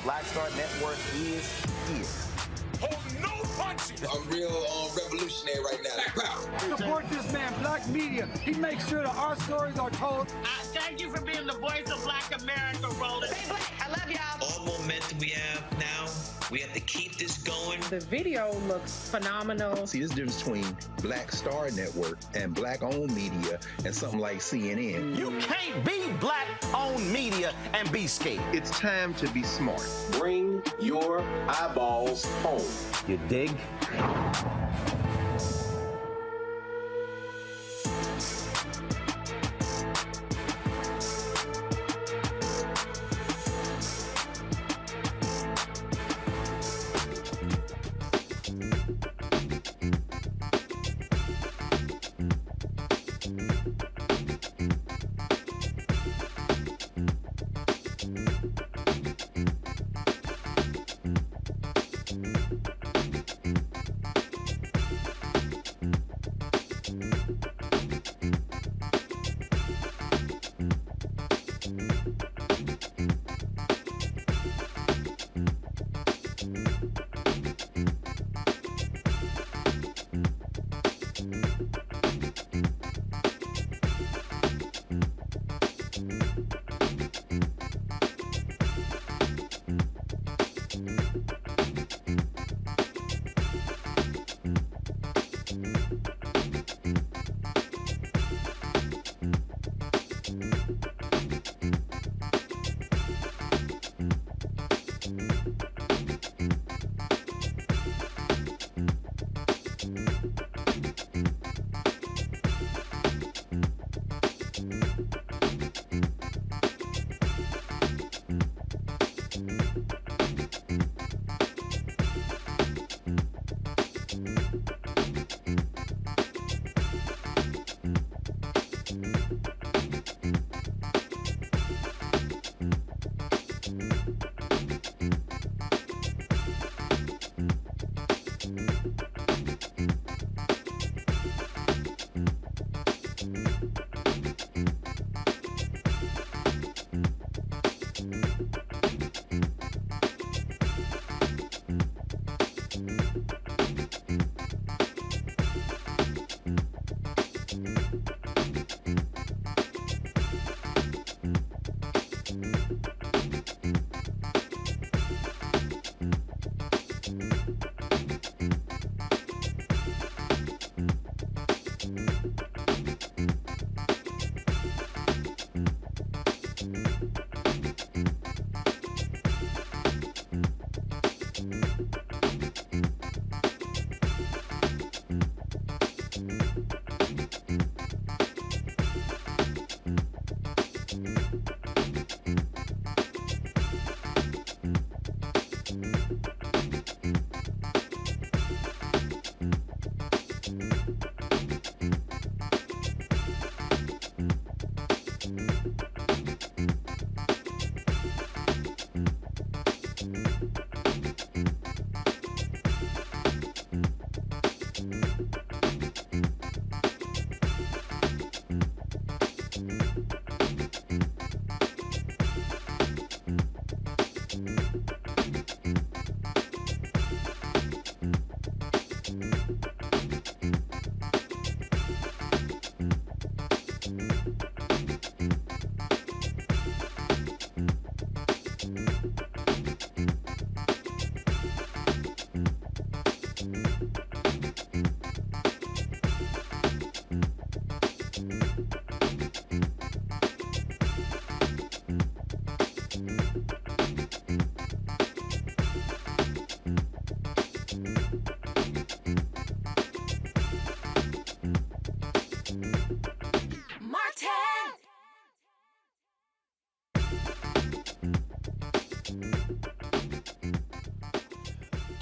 Black Star Network is here. Hold no punches. I'm real revolutionary right now. Support this man, Black Media. He makes sure that our stories are told. Thank you for being the voice of Black America, Roland. Stay black. I love y'all. All momentum we have now, we have to keep this going. The video looks phenomenal. See, there's a difference between Black Star Network and Black-owned media and something like CNN. You can't be Black-owned media and be scared. It's time to be smart. Bring your eyeballs home. You dig?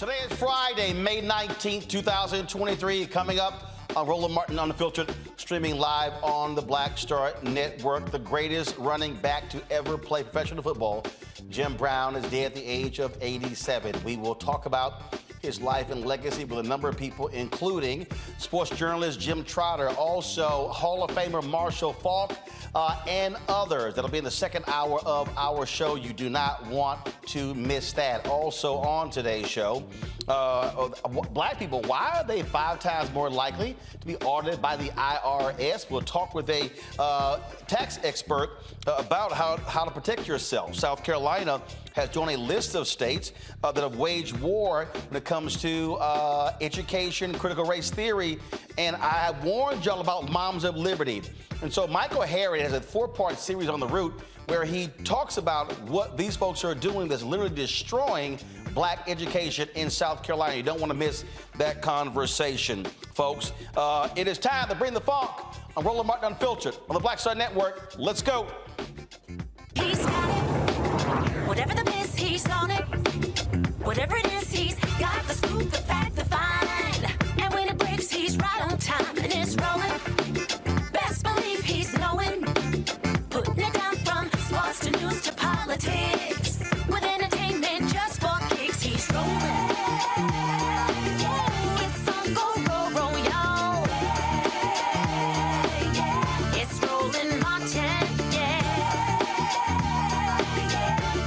Today is Friday, May 19th, 2023. Coming up on Roland Martin Unfiltered, streaming live on the Black Star Network. The greatest running back to ever play professional football, Jim Brown, is dead at the age of 87. We will talk about his life and legacy with a number of people, including sports journalist Jim Trotter, also Hall of Famer Marshall Faulk, and others. That'll be in the second hour of our show. You do not want to miss that. Also on today's show, black people, why are they 5 times more likely to be audited by the IRS? We'll talk with a tax expert about how to protect yourself. South Carolina has joined a list of states that have waged war when it comes to education, critical race theory, and I warned y'all about Moms of Liberty. And so Michael Harriot has a 4-part series on the route where he talks about what these folks are doing that's literally destroying black education in South Carolina. You don't want to miss that conversation, folks. It is time to bring the funk on Roland Martin Unfiltered on the Black Star Network. Let's go. He's got it. Whatever the miss, he's on it. Whatever it is, he's got the scoop, the fact, the find. And when it breaks, he's right on time and it's rolling. Best believe he's knowing. Putting it down from sports to news to politics. With entertainment just for kicks, he's rolling. It's on go, roll, y'all. It's Roland Martin,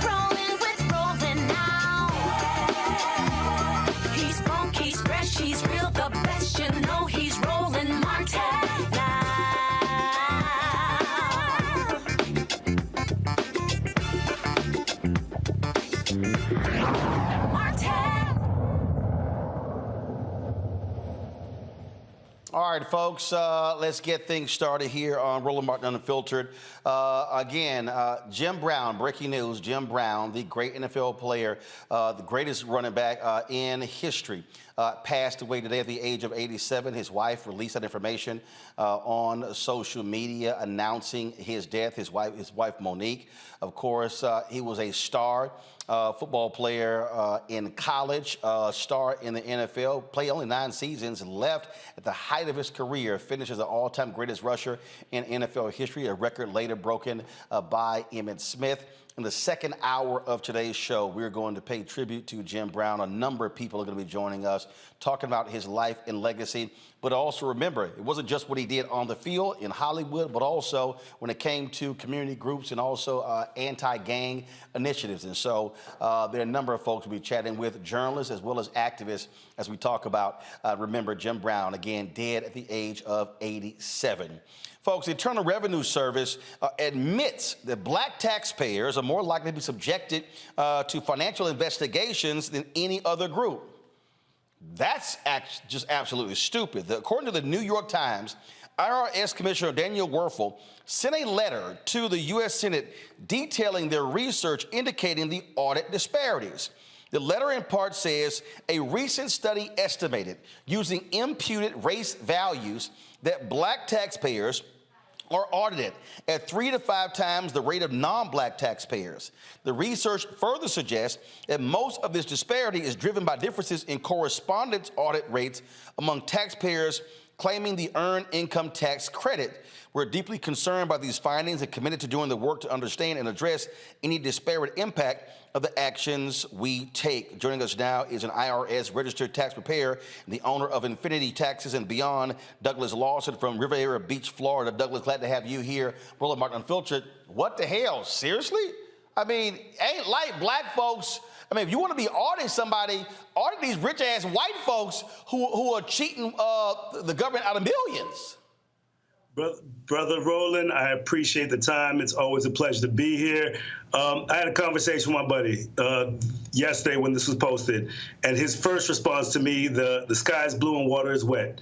rolling with Roland now. He's funk, he's fresh, he's real, the best, you know he's Roland Martin now. All right, folks, let's get things started here on Roland Martin Unfiltered. Again, Jim Brown, breaking news, Jim Brown, the great NFL player, the greatest running back in history, passed away today at the age of 87. His wife released that information on social media announcing his death. His wife Monique. Of course, he was a star football player in college, star in the NFL, played only 9 seasons, left at the height of his career, finished as the all-time greatest rusher in NFL history, a record later broken by Emmitt Smith. In the second hour of today's show, we're going to pay tribute to Jim Brown. A number of people are going to be joining us, talking about his life and legacy. But also remember, it wasn't just what he did on the field in Hollywood, but also when it came to community groups and also anti-gang initiatives. And so there are a number of folks we'll be chatting with, journalists as well as activists, as we talk about, remember, Jim Brown, again, dead at the age of 87. Folks, the Internal Revenue Service admits that black taxpayers are more likely to be subjected to financial investigations than any other group. That's just absolutely stupid. According to the New York Times, IRS Commissioner Daniel Werfel sent a letter to the U.S. Senate detailing their research indicating the audit disparities. The letter in part says a recent study estimated using imputed race values that black taxpayers are audited at 3 to 5 times the rate of non-black taxpayers. The research further suggests that most of this disparity is driven by differences in correspondence audit rates among taxpayers claiming the Earned Income Tax Credit. We're deeply concerned by these findings and committed to doing the work to understand and address any disparate impact of the actions we take. Joining us now is an IRS-registered tax preparer and the owner of Infinity Taxes and Beyond, Douglas Lawson from Riviera Beach, Florida. Douglas, glad to have you here. Roland Martin Unfiltered. What the hell? Seriously? I mean, ain't like black folks. I mean, if you want to be auditing somebody, audit these rich-ass white folks who are cheating the government out of millions. Brother Roland, I appreciate the time. It's always a pleasure to be here. I had a conversation with my buddy yesterday when this was posted, and his first response to me, the sky is blue and water is wet.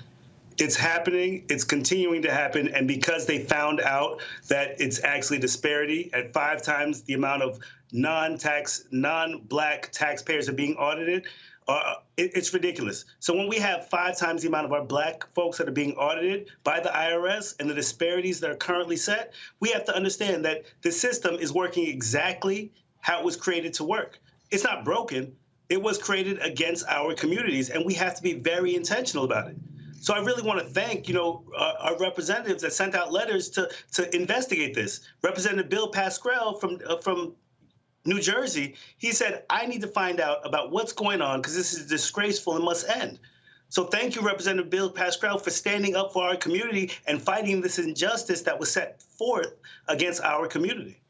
It's happening. It's continuing to happen. And because they found out that it's actually a disparity at 5 times the amount of non-black taxpayers are being audited, it's ridiculous. So when we have 5 times the amount of our black folks that are being audited by the IRS and the disparities that are currently set, we have to understand that the system is working exactly how it was created to work. It's not broken. It was created against our communities, and we have to be very intentional about it. So I really want to thank, our representatives that sent out letters to investigate this. Representative Bill Pascrell from New Jersey, he said, I need to find out about what's going on because this is disgraceful and must end. So thank you, Representative Bill Pascrell, for standing up for our community and fighting this injustice that was set forth against our community.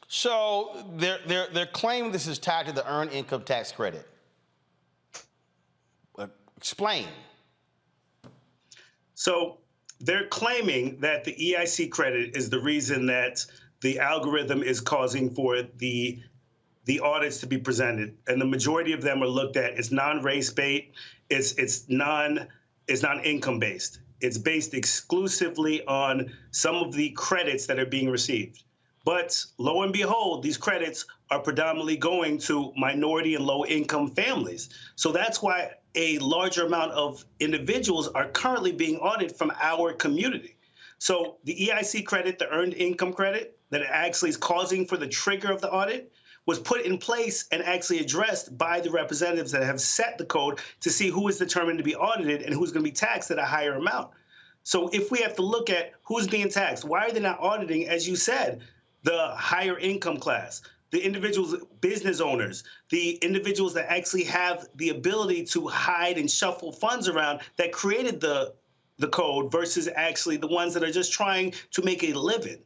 So they're claiming this is tied to the earned income tax credit. Explain. So they're claiming that the EIC credit is the reason that the algorithm is causing for the audits to be presented, and the majority of them are looked at. It's non-race based. It's non-income based. It's based exclusively on some of the credits that are being received. But lo and behold, these credits are predominantly going to minority and low-income families. So that's why a larger amount of individuals are currently being audited from our community. So the EIC credit, the earned income credit, that actually is causing for the trigger of the audit, was put in place and actually addressed by the representatives that have set the code to see who is determined to be audited and who's going to be taxed at a higher amount. So if we have to look at who's being taxed, why are they not auditing, as you said, the higher income class, the individuals, business owners, the individuals that actually have the ability to hide and shuffle funds around that created the code versus actually the ones that are just trying to make a living?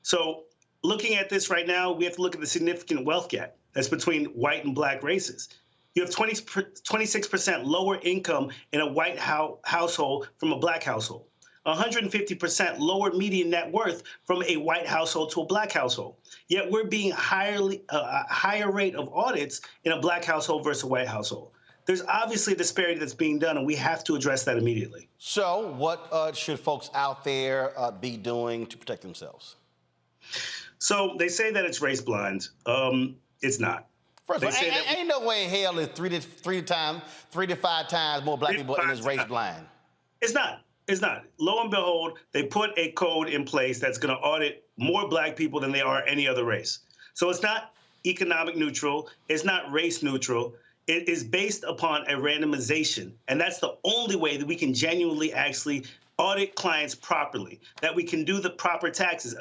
So looking at this right now, we have to look at the significant wealth gap that's between white and black races. You have 26% lower income in a white household from a black household. 150% lower median net worth from a white household to a black household. Yet we're being a higher rate of audits in a black household versus a white household. There's obviously a disparity that's being done, and we have to address that immediately. So what should folks out there be doing to protect themselves? So they say that it's race blind. It's not. First of all, ain't no way in hell is 3 to 5 times more black people in this race blind. It's not. It's not. Lo and behold, they put a code in place that's going to audit more black people than they are any other race. So it's not economic neutral. It's not race neutral. It is based upon a randomization. And that's the only way that we can genuinely actually audit clients properly, that we can do the proper taxes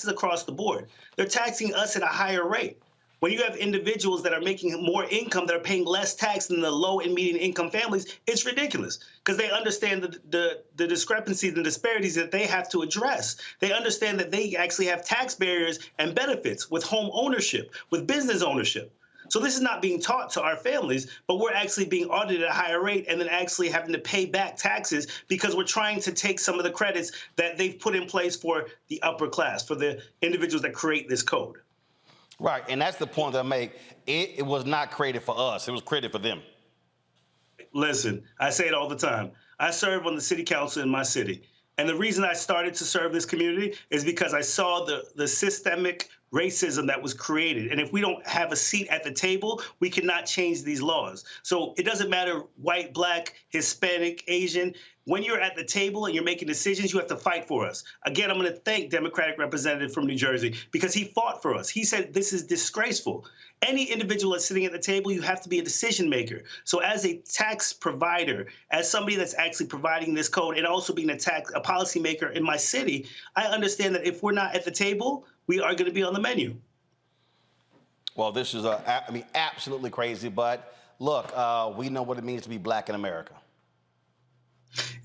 across the board. They're taxing us at a higher rate. When you have individuals that are making more income that are paying less tax than the low and median income families, it's ridiculous because they understand the discrepancies and disparities that they have to address. They understand that they actually have tax barriers and benefits with home ownership, with business ownership. So this is not being taught to our families, but we're actually being audited at a higher rate and then actually having to pay back taxes because we're trying to take some of the credits that they've put in place for the upper class, for the individuals that create this code. Right, and that's the point that I make. It was not created for us. It was created for them. Listen, I say it all the time. I serve on the city council in my city. And the reason I started to serve this community is because I saw the systemic racism that was created. And if we don't have a seat at the table, we cannot change these laws. So it doesn't matter white, black, Hispanic, Asian. When you're at the table and you're making decisions, you have to fight for us. Again, I'm going to thank Democratic representative from New Jersey because he fought for us. He said this is disgraceful. Any individual that's sitting at the table, you have to be a decision maker. So as a tax provider, as somebody that's actually providing this code and also being a policymaker in my city, I understand that if we're not at the table, we are going to be on the menu. Well, this is absolutely crazy. But look, we know what it means to be black in America.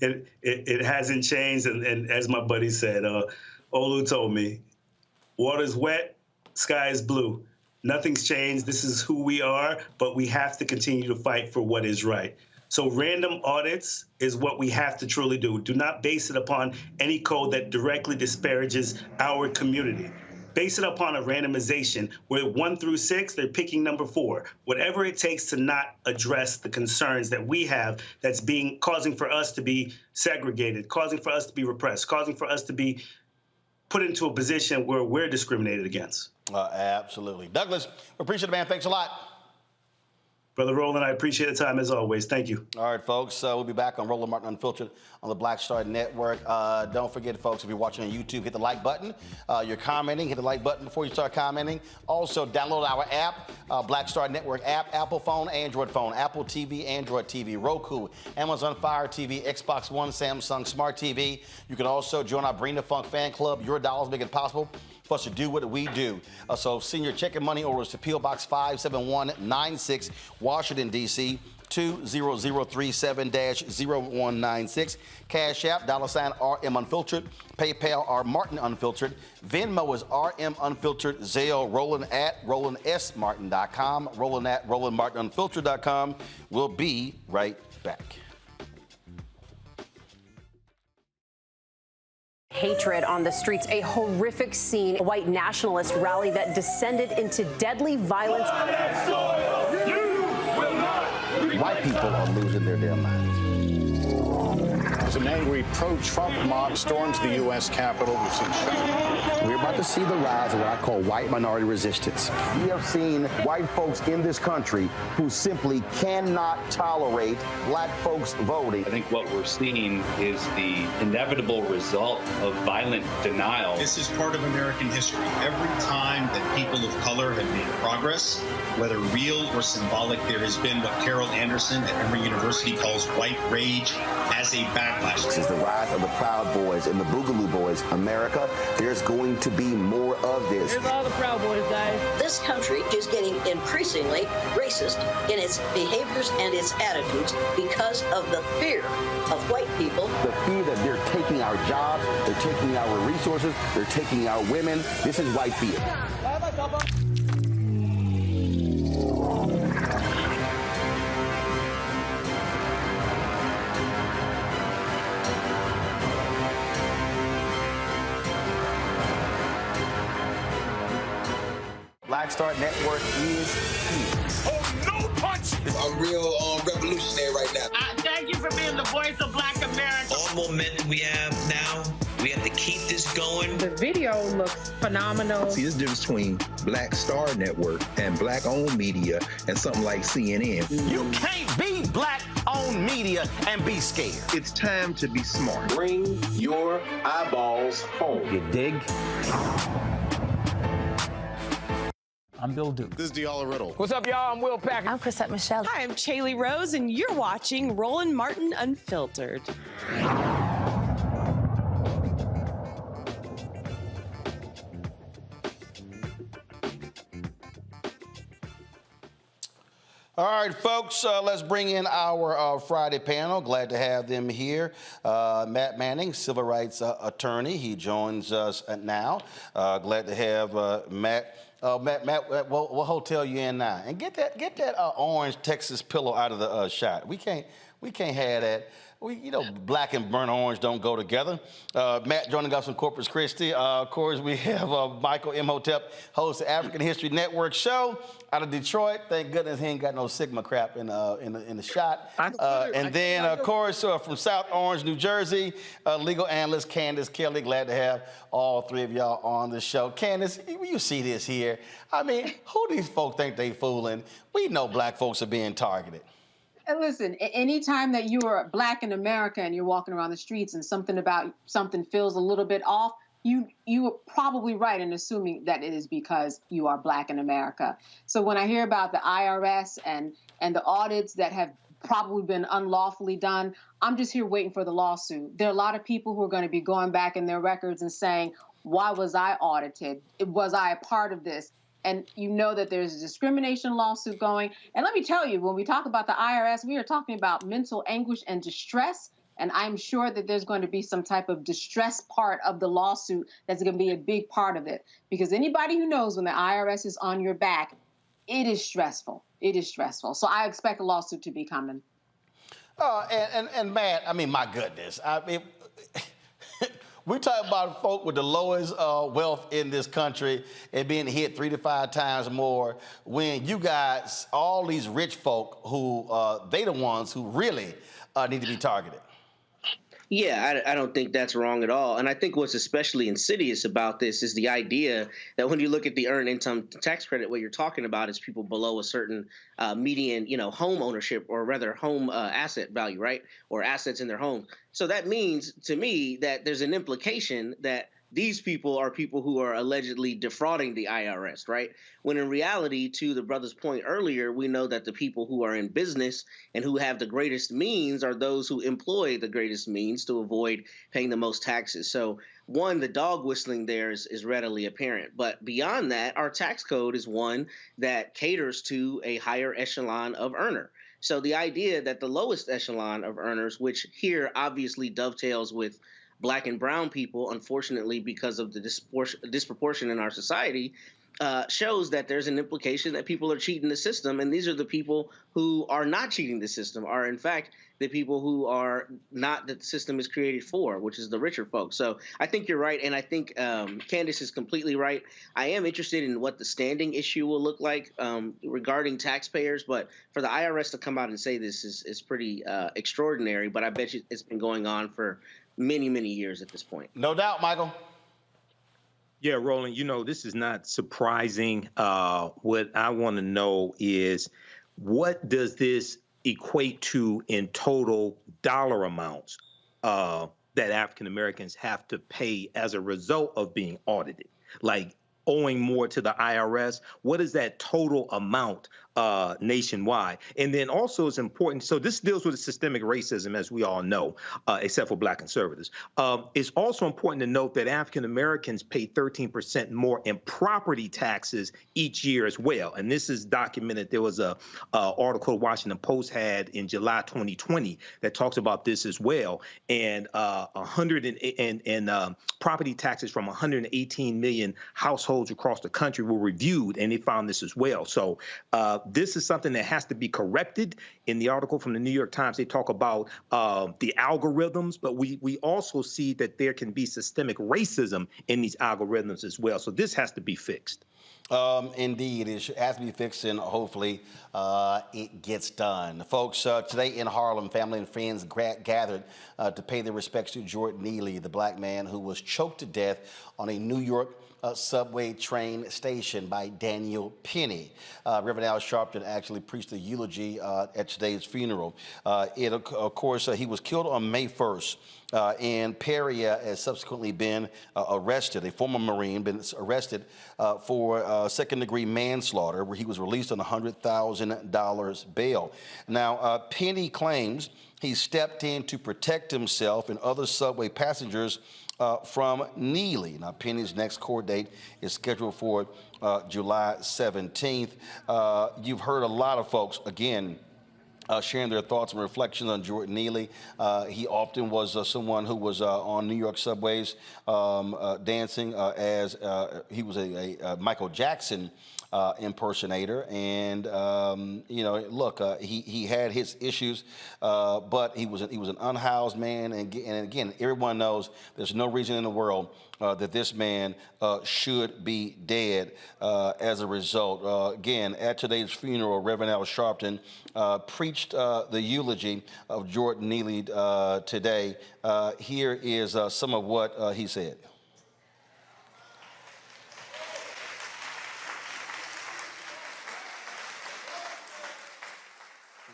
It hasn't changed. And as my buddy said, Olu told me, water's wet, sky is blue. Nothing's changed. This is who we are, but we have to continue to fight for what is right. So random audits is what we have to truly do. Do not base it upon any code that directly disparages our community. Base it upon a randomization where 1 through 6, they're picking number 4. Whatever it takes to not address the concerns that we have that's causing for us to be segregated, causing for us to be repressed, causing for us to be put into a position where we're discriminated against. Absolutely. Douglas, we appreciate it, man. Thanks a lot. Brother Roland, I appreciate the time as always. Thank you. All right, folks. We'll be back on Roland Martin Unfiltered on the Black Star Network. Don't forget, folks, if you're watching on YouTube, hit the like button. You're commenting, hit the like button before you start commenting. Also, download our app, Black Star Network app, Apple phone, Android phone, Apple TV, Android TV, Roku, Amazon Fire TV, Xbox One, Samsung Smart TV. You can also join our Bring the Funk fan club. Your dollars make it possible for us to do what we do. So send your check and money orders to P.O. Box 57196, Washington, D.C., 20037-0196. Cash App, $RM Unfiltered. PayPal, R Martin Unfiltered. Venmo is RM Unfiltered. Zelle, Roland at RolandSMartin.com. Roland at RolandMartinUnfiltered.com. We'll be right back. Hatred on the streets, a horrific scene, a white nationalist rally that descended into deadly violence. White people are losing their damn minds. As an angry pro-Trump mob storms the U.S. Capitol, we've seen shooting. We're about to see the rise of what I call white minority resistance. We have seen white folks in this country who simply cannot tolerate black folks voting. I think what we're seeing is the inevitable result of violent denial. This is part of American history. Every time that people of color have made progress, whether real or symbolic, there has been what Carol Anderson at Emory University calls white rage as a backlash. This is the rise of the Proud Boys and the Boogaloo Boys. America, there's going to be more of this. Here's all the Proud Boys, guys. This country is getting increasingly racist in its behaviors and its attitudes because of the fear of white people. The fear that they're taking our jobs, they're taking our resources, they're taking our women. This is white fear. Black Star Network is here. Oh, no punch! I'm real revolutionary right now. Thank you for being the voice of Black America. All momentum we have now, we have to keep this going. The video looks phenomenal. See, this difference between Black Star Network and black-owned media and something like CNN. You can't be black-owned media and be scared. It's time to be smart. Bring your eyeballs home. You dig? I'm Bill Duke. This is Diala Riddle. What's up, y'all? I'm Will Packer. I'm Chrisette Michelle. Hi, I'm Chaley Rose, and you're watching Roland Martin Unfiltered. All right, folks, let's bring in our Friday panel. Glad to have them here. Matt Manning, civil rights attorney. He joins us now. Glad to have Matt. Matt, what hotel you in now? And get that orange Texas pillow out of the shot. We can't have that. Black and burnt orange don't go together. Matt joining us from Corpus Christi. Of course, we have Michael Imhotep, host of African History Network show out of Detroit. Thank goodness he ain't got no Sigma crap in the shot. And then, of course, from South Orange, New Jersey, legal analyst Candace Kelly. Glad to have all three of y'all on the show. Candace, you see this here. I mean, who these folk think they fooling? We know black folks are being targeted. And listen, anytime that you are black in America and you're walking around the streets and something feels a little bit off, you are probably right in assuming that it is because you are black in America. So when I hear about the IRS and the audits that have probably been unlawfully done, I'm just here waiting for the lawsuit. There are a lot of people who are going to be going back in their records and saying, why was I audited? Was I a part of this? And you know that there's a discrimination lawsuit going. And let me tell you, when we talk about the IRS, we are talking about mental anguish and distress. And I'm sure that there's going to be some type of distress part of the lawsuit that's going to be a big part of it. Because anybody who knows when the IRS is on your back, it is stressful. It is stressful. So I expect a lawsuit to be coming. And Matt, I mean, my goodness. I mean, we talk about folk with the lowest wealth in this country and being hit 3 to 5 times more when you got all these rich folk who they the ones who really need to be targeted. Yeah, I don't think that's wrong at all. And I think what's especially insidious about this is the idea that when you look at the earned income tax credit, what you're talking about is people below a certain median, home ownership, or rather home asset value, right? Or assets in their home. So that means to me that there's an implication that these people are people who are allegedly defrauding the IRS, right? When in reality, to the brother's point earlier, we know that the people who are in business and who have the greatest means are those who employ the greatest means to avoid paying the most taxes. So one, the dog whistling there is readily apparent. But beyond that, our tax code is one that caters to a higher echelon of earner. So the idea that the lowest echelon of earners, which here obviously dovetails with Black and brown people, unfortunately, because of the disproportion in our society, shows that there's an implication that people are cheating the system. And these are the people who are not cheating the system, are in fact the people who are not, that the system is created for, which is the richer folks. So I think you're right. And I think Candace is completely right. I am interested in what the standing issue will look like regarding taxpayers. But for the IRS to come out and say this is pretty extraordinary. But I bet you it's been going on for many, many years at this point. No doubt, Michael. Yeah, Roland, this is not surprising. What I want to know is, what does this equate to in total dollar amounts that African Americans have to pay as a result of being audited? Like owing more to the IRS, what is that total amount nationwide? And then also it's important, so this deals with systemic racism, as we all know, except for Black conservatives. It's also important to note that African Americans pay 13% more in property taxes each year as well. And this is documented. There was a article Washington Post had in July 2020 that talks about this as well. And property taxes from 118 million households across the country were reviewed, and they found this as well. So this is something that has to be corrected. In the article from the New York Times, they talk about the algorithms, but we also see that there can be systemic racism in these algorithms as well. So this has to be fixed. Indeed, it has to be fixed, and hopefully it gets done. Folks, today in Harlem, family and friends gathered to pay their respects to Jordan Neely, the Black man who was choked to death on a New York subway train station by Daniel Penny. Reverend Al Sharpton actually preached a eulogy at today's funeral. Of course, he was killed on May 1st. And Perry has subsequently been arrested, a former Marine, been arrested for second-degree manslaughter, where he was released on $100,000 bail. Now, Penny claims he stepped in to protect himself and other subway passengers from Neely. Now, Penny's next court date is scheduled for July 17th. You've heard a lot of folks, again, sharing their thoughts and reflections on Jordan Neely. He often was someone who was on New York subways dancing as he was a Michael Jackson impersonator, and look, he had his issues, but he was an unhoused man, and again, everyone knows there's no reason in the world that this man should be dead as a result. Again, at today's funeral, Reverend Al Sharpton preached the eulogy of Jordan Neely today. Here is some of what he said.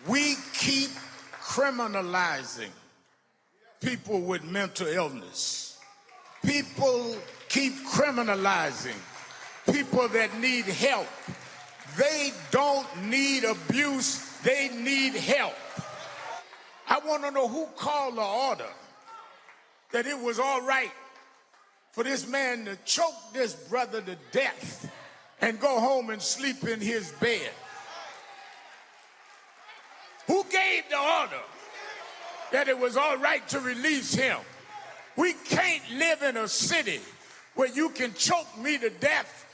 We keep criminalizing people with mental illness. People keep criminalizing people that need help. They don't need abuse, they need help. I want to know who called the order that it was all right for this man to choke this brother to death and go home and sleep in his bed. Who gave the order that it was all right to release him? We can't live in a city where you can choke me to death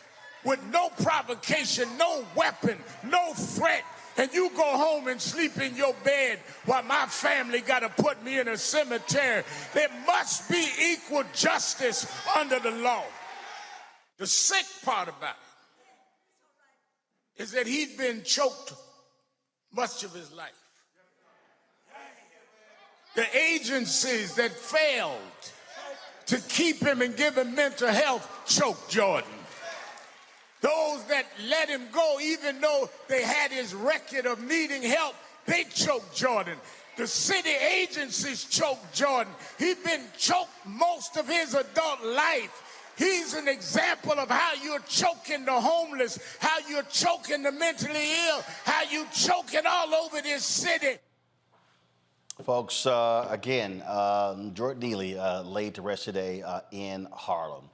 with no provocation, no weapon, no threat, and you go home and sleep in your bed while my family got to put me in a cemetery. There must be equal justice under the law. The sick part about it is that he'd been choked much of his life. The agencies that failed to keep him and give him mental health choked Jordan. Those that let him go, even though they had his record of needing help, they choked Jordan. The city agencies choked Jordan. He's been choked most of his adult life. He's an example of how you're choking the homeless, how you're choking the mentally ill, how you're choking all over this city. Folks, again, Jordan Neely laid to rest today in Harlem.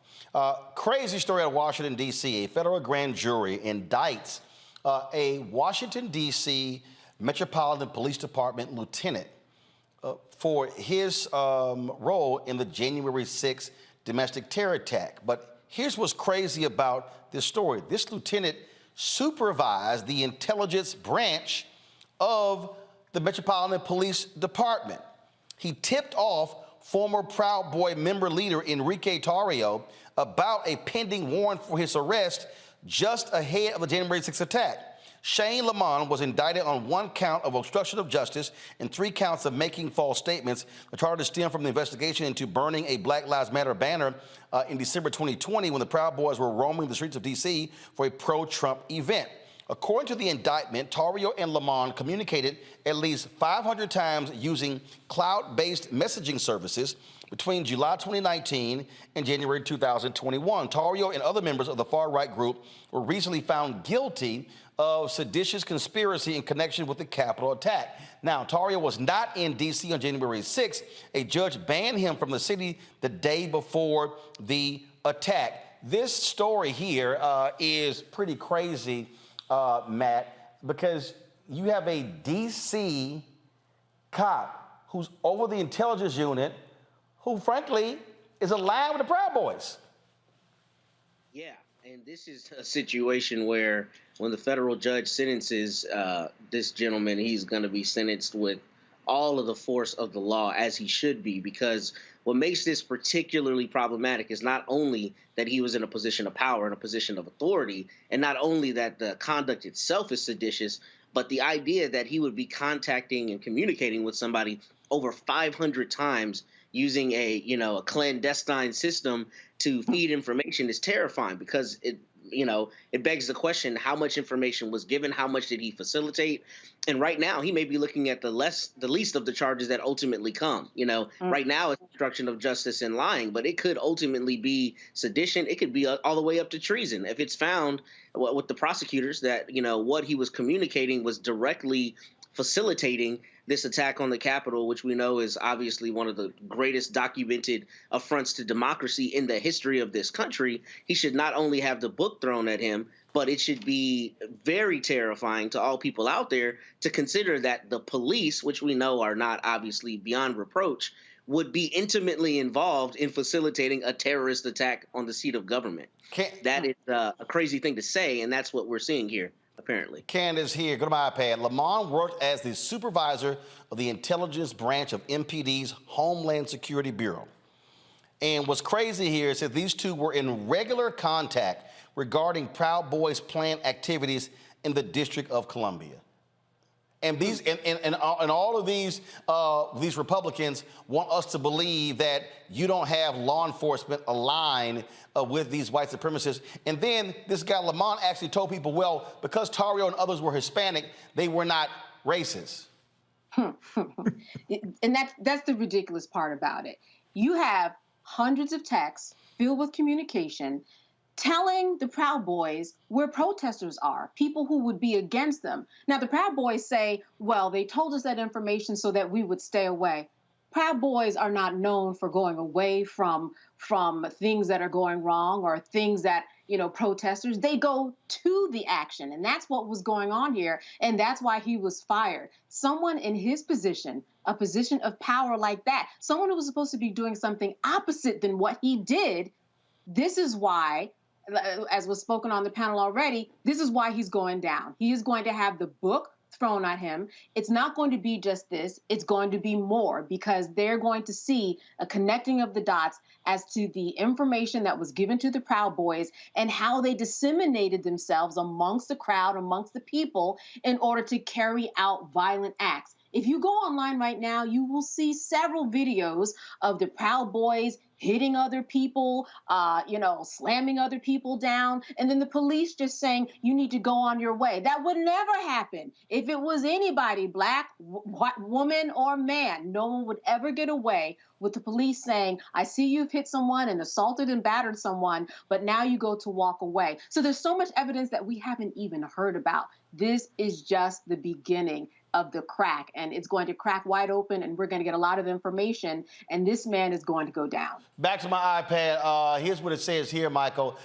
Crazy story out of Washington, D.C. A federal grand jury indicts a Washington, D.C. Metropolitan Police Department lieutenant for his role in the January 6th domestic terror attack. But here's what's crazy about this story. This lieutenant supervised the intelligence branch of the Metropolitan Police Department. He tipped off former Proud Boy member leader Enrique Tarrio about a pending warrant for his arrest just ahead of the January 6th attack. Shane Lamont was indicted on 1 count of obstruction of justice and 3 counts of making false statements. The charges stem from the investigation into burning a Black Lives Matter banner in December 2020 when the Proud Boys were roaming the streets of D.C. for a pro-Trump event. According to the indictment, Tarrio and Lamont communicated at least 500 times using cloud-based messaging services between July 2019 and January 2021. Tarrio and other members of the far-right group were recently found guilty of seditious conspiracy in connection with the Capitol attack. Now, Tarrio was not in D.C. on January 6th. A judge banned him from the city the day before the attack. This story here is pretty crazy, Matt, because you have a D.C. cop who's over the intelligence unit who, frankly, is aligned with the Proud Boys. Yeah, and this is a situation where when the federal judge sentences this gentleman, he's going to be sentenced with all of the force of the law, as he should be, because what makes this particularly problematic is not only that he was in a position of power, in a position of authority, and not only that the conduct itself is seditious, but the idea that he would be contacting and communicating with somebody over 500 times using a clandestine system to feed information is terrifying, because it begs the question, how much information was given? How much did he facilitate? And right now, he may be looking at the least of the charges that ultimately come. Right now it's obstruction of justice and lying, but it could ultimately be sedition. It could be all the way up to treason. If it's found with the prosecutors that, what he was communicating was directly facilitating this attack on the Capitol, which we know is obviously one of the greatest documented affronts to democracy in the history of this country, he should not only have the book thrown at him, but it should be very terrifying to all people out there to consider that the police, which we know are not obviously beyond reproach, would be intimately involved in facilitating a terrorist attack on the seat of government. That is a crazy thing to say, and that's what we're seeing here. Apparently. Candace here, go to my iPad. Lamont worked as the supervisor of the intelligence branch of MPD's Homeland Security Bureau. And what's crazy here is that these two were in regular contact regarding Proud Boys' planned activities in the District of Columbia. And these and all of these Republicans want us to believe that you don't have law enforcement aligned with these white supremacists. And then this guy Lamont actually told people, well, because Tarrio and others were Hispanic, they were not racist. And that's the ridiculous part about it. You have hundreds of texts filled with communication telling the Proud Boys where protesters are, people who would be against them. Now, the Proud Boys say, well, they told us that information so that we would stay away. Proud Boys are not known for going away from things that are going wrong or things that, protesters. They go to the action, and that's what was going on here, and that's why he was fired. Someone in his position, a position of power like that, someone who was supposed to be doing something opposite than what he did, this is why, as was spoken on the panel already, this is why he's going down. He is going to have the book thrown at him. It's not going to be just this. It's going to be more, because they're going to see a connecting of the dots as to the information that was given to the Proud Boys and how they disseminated themselves amongst the crowd, amongst the people, in order to carry out violent acts. If you go online right now, you will see several videos of the Proud Boys hitting other people, slamming other people down, and then the police just saying, you need to go on your way. That would never happen. If it was anybody, black, woman, or man, no one would ever get away with the police saying, I see you've hit someone and assaulted and battered someone, but now you go to walk away. So there's so much evidence that we haven't even heard about. This is just the beginning of the crack, and it's going to crack wide open, and we're going to get a lot of information, and this man is going to go down. Back to my iPad. Here's what it says here, Michael.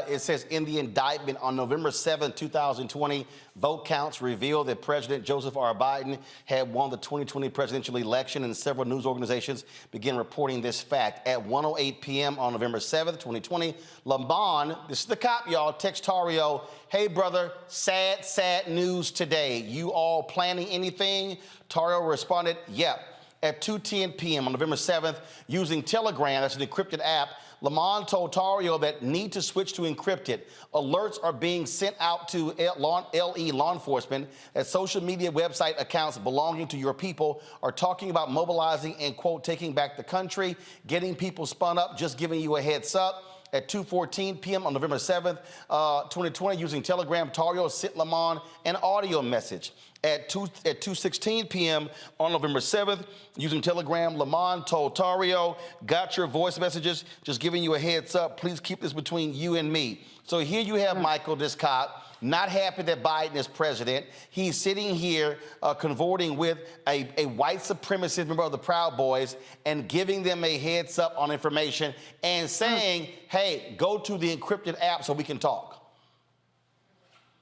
It says, in the indictment on November 7, 2020, vote counts revealed that President Joseph R. Biden had won the 2020 presidential election, and several news organizations began reporting this fact. At 1:08 p.m. on November 7, 2020, Lamont, this is the cop, y'all, text Tario, hey, brother, sad, sad news today. You all planning anything? Tario responded, yep. At 2:10 p.m. on November 7th, using Telegram, that's an encrypted app, Lamont told Tario that need to switch to encrypted. Alerts are being sent out to LE law enforcement as social media website accounts belonging to your people are talking about mobilizing and, quote, taking back the country, getting people spun up, just giving you a heads up. At 2:14 p.m. on November 7th, 2020, using Telegram, Tario sent Lamont an audio message. At 2:16 p.m. on November 7th, using Telegram, Lamont told Tario, got your voice messages, just giving you a heads up. Please keep this between you and me. So here you have Michael, this cop, not happy that Biden is president. He's sitting here cavorting with a white supremacist member of the Proud Boys and giving them a heads up on information and saying, hey, go to the encrypted app so we can talk.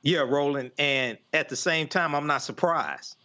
Yeah, Roland. And at the same time, I'm not surprised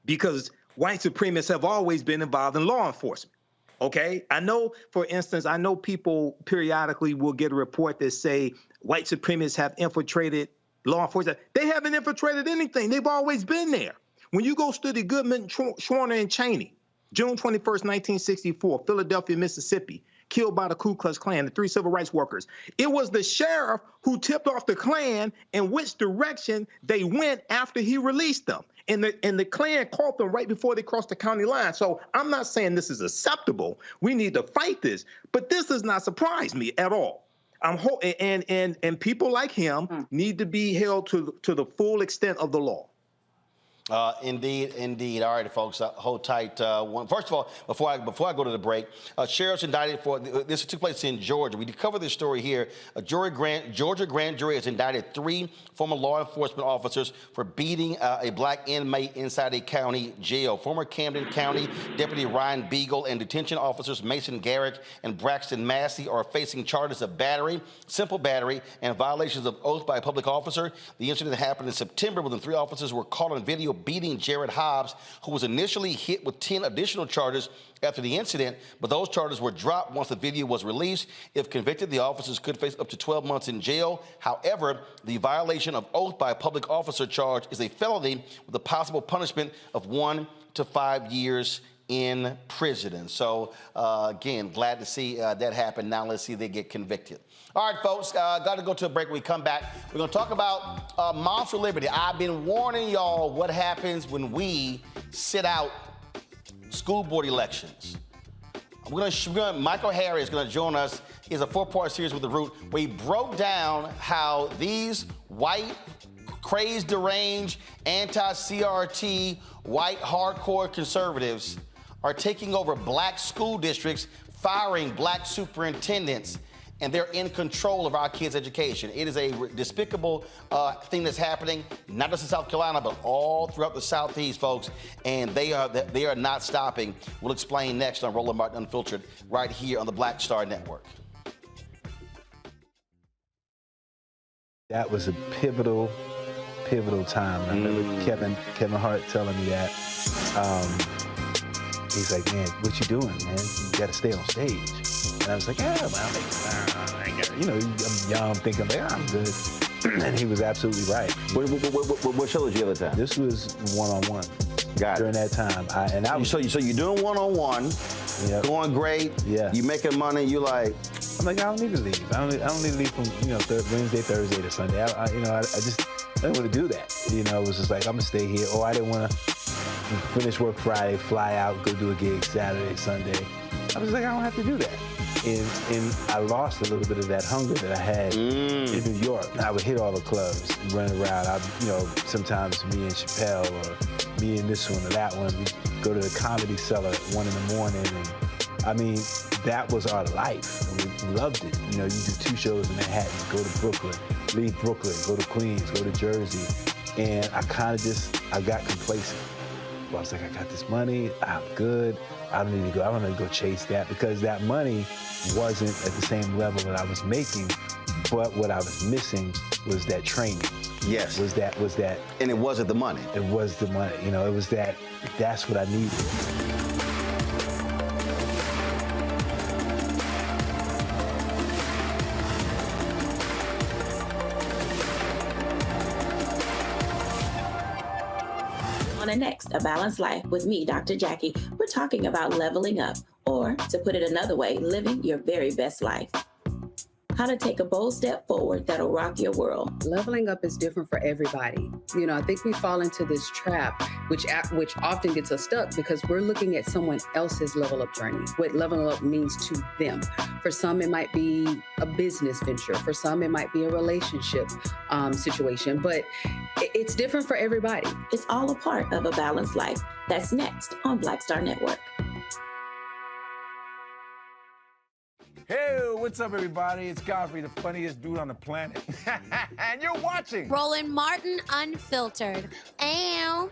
because white supremacists have always been involved in law enforcement. OK, I know, for instance, I know people periodically will get a report that say white supremacists have infiltrated law enforcement. They haven't infiltrated anything. They've always been there. When you go study Goodman, Schwerner, and Cheney, June 21st, 1964, Philadelphia, Mississippi, killed by the Ku Klux Klan, the 3 civil rights workers. It was the sheriff who tipped off the Klan in which direction they went after he released them. And the Klan caught them right before they crossed the county line. So I'm not saying this is acceptable. We need to fight this. But this does not surprise me at all. And people like him need to be held to the full extent of the law. Indeed, indeed. All right, folks, hold tight. First of all, before I go to the break, sheriff's indicted for this took place in Georgia. We covered this story here. A Georgia grand jury has indicted 3 former law enforcement officers for beating a black inmate inside a county jail. Former Camden County Deputy Ryan Beagle and detention officers Mason Garrick and Braxton Massey are facing charges of battery, simple battery, and violations of oath by a public officer. The incident happened in September when the 3 officers were caught on video beating Jared Hobbs, who was initially hit with 10 additional charges after the incident, but those charges were dropped once the video was released. If convicted, the officers could face up to 12 months in jail. However, the violation of oath by a public officer charge is a felony with a possible punishment of 1 to 5 years in prison. So, again, glad to see that happen. Now let's see if they get convicted. All right, folks, got to go to a break. When we come back, we're going to talk about Moms for Liberty. I've been warning y'all what happens when we sit out school board elections. Michael Harriot is going to join us. He has a 4-part series with The Root where he broke down how these white, crazed, deranged, anti-CRT, white, hardcore conservatives are taking over black school districts, firing black superintendents, and they're in control of our kids' education. It is a despicable thing that's happening, not just in South Carolina, but all throughout the Southeast, folks, and they are not stopping. We'll explain next on Roland Martin Unfiltered right here on the Black Star Network. That was a pivotal time. I remember Kevin Hart telling me that. He's like, man, what you doing, man? You got to stay on stage. And I was like, yeah, well, I'm young, thinking, like, I'm good. And he was absolutely right. What show did you have at that? This was one-on-one. Got it. During that time. So you're doing one-on-one, going great. Yeah. You making money. You like. I'm like, I don't need to leave. I don't need to leave from Wednesday, Thursday to Sunday. I don't want to do that. It was just like, I'm gonna stay here. Or I didn't want to finish work Friday, fly out, go do a gig Saturday, Sunday. I was like, I don't have to do that. And I lost a little bit of that hunger that I had in New York. I would hit all the clubs, run around. Sometimes me and Chappelle or me and this one or that one, we'd go to the Comedy Cellar at 1 in the morning. And I mean, that was our life. We loved it. You do 2 shows in Manhattan, go to Brooklyn, leave Brooklyn, go to Queens, go to Jersey. And I got complacent. I was like, I got this money, I'm good. I don't need to go chase that, because that money wasn't at the same level that I was making, but what I was missing was that training. Yes. Was that. And it wasn't the money. It was the money, it was that's what I needed. On the next A Balanced Life with me, Dr. Jackie, we're talking about leveling up, or to put it another way, living your very best life. How to take a bold step forward that'll rock your world. Leveling up is different for everybody. I think we fall into this trap, which often gets us stuck because we're looking at someone else's level up journey, what leveling up means to them. For some, it might be a business venture. For some, it might be a relationship situation, but it's different for everybody. It's all a part of A Balanced Life. That's next on Black Star Network. Hey, what's up, everybody? It's Godfrey, the funniest dude on the planet. And you're watching Roland Martin Unfiltered. Ow.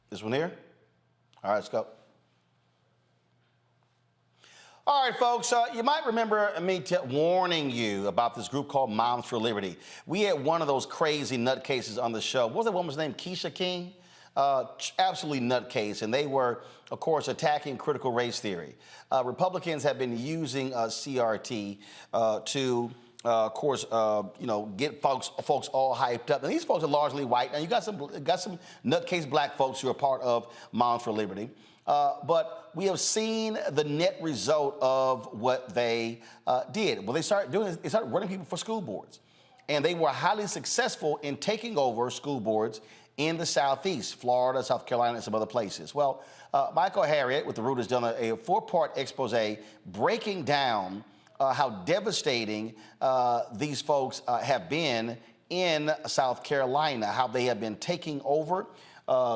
This one here? All right, let's go. All right, folks, you might remember me warning you about this group called Moms for Liberty. We had one of those crazy nutcases on the show. What was that woman's name? Keisha King? Absolutely nutcase. And they were, of course, attacking critical race theory. Republicans have been using CRT to of course, get folks all hyped up. And these folks are largely white. Now, you got some nutcase black folks who are part of Moms for Liberty. But we have seen the net result of what they did. What they started doing is they started running people for school boards. And they were highly successful in taking over school boards in the Southeast, Florida, South Carolina, and some other places. Well, Michael Harriot with The Root has done a 4-part expose breaking down how devastating these folks have been in South Carolina, how they have been taking over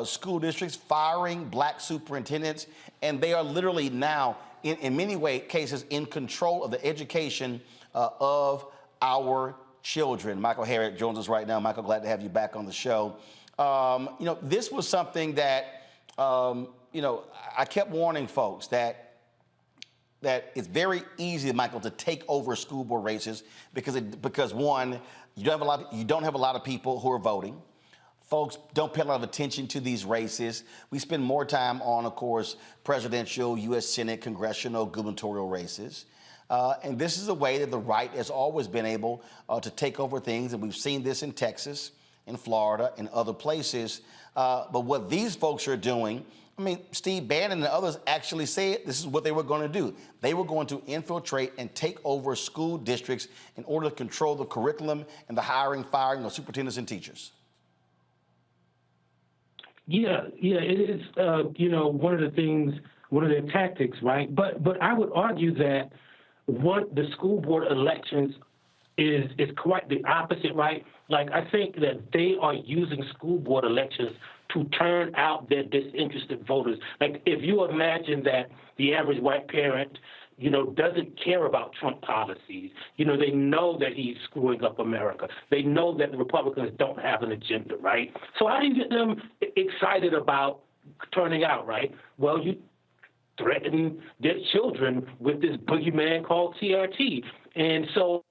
school districts, firing black superintendents, and they are literally now, in many cases, in control of the education of our children. Michael Harriot joins us right now. Michael, glad to have you back on the show. This was something that, I kept warning folks that it's very easy, Michael, to take over school board races because one, you don't have a lot of people who are voting. Folks don't pay a lot of attention to these races. We spend more time on, of course, presidential, U.S. Senate, congressional, gubernatorial races. And this is a way that the right has always been able to take over things. And we've seen this in Texas, in Florida, and other places. But what these folks are doing, Steve Bannon and others actually said this is what they were going to do. They were going to infiltrate and take over school districts in order to control the curriculum and the hiring, firing of superintendents and teachers. Yeah, it is, one of the things, one of their tactics, right? But I would argue that the school board elections is quite the opposite, right? Like, I think that they are using school board elections to turn out their disinterested voters. Like, if you imagine that the average white parent, doesn't care about Trump policies. They know that he's screwing up America. They know that the Republicans don't have an agenda, right? So how do you get them excited about turning out, right? Well, threaten their children with this boogeyman called CRT. And so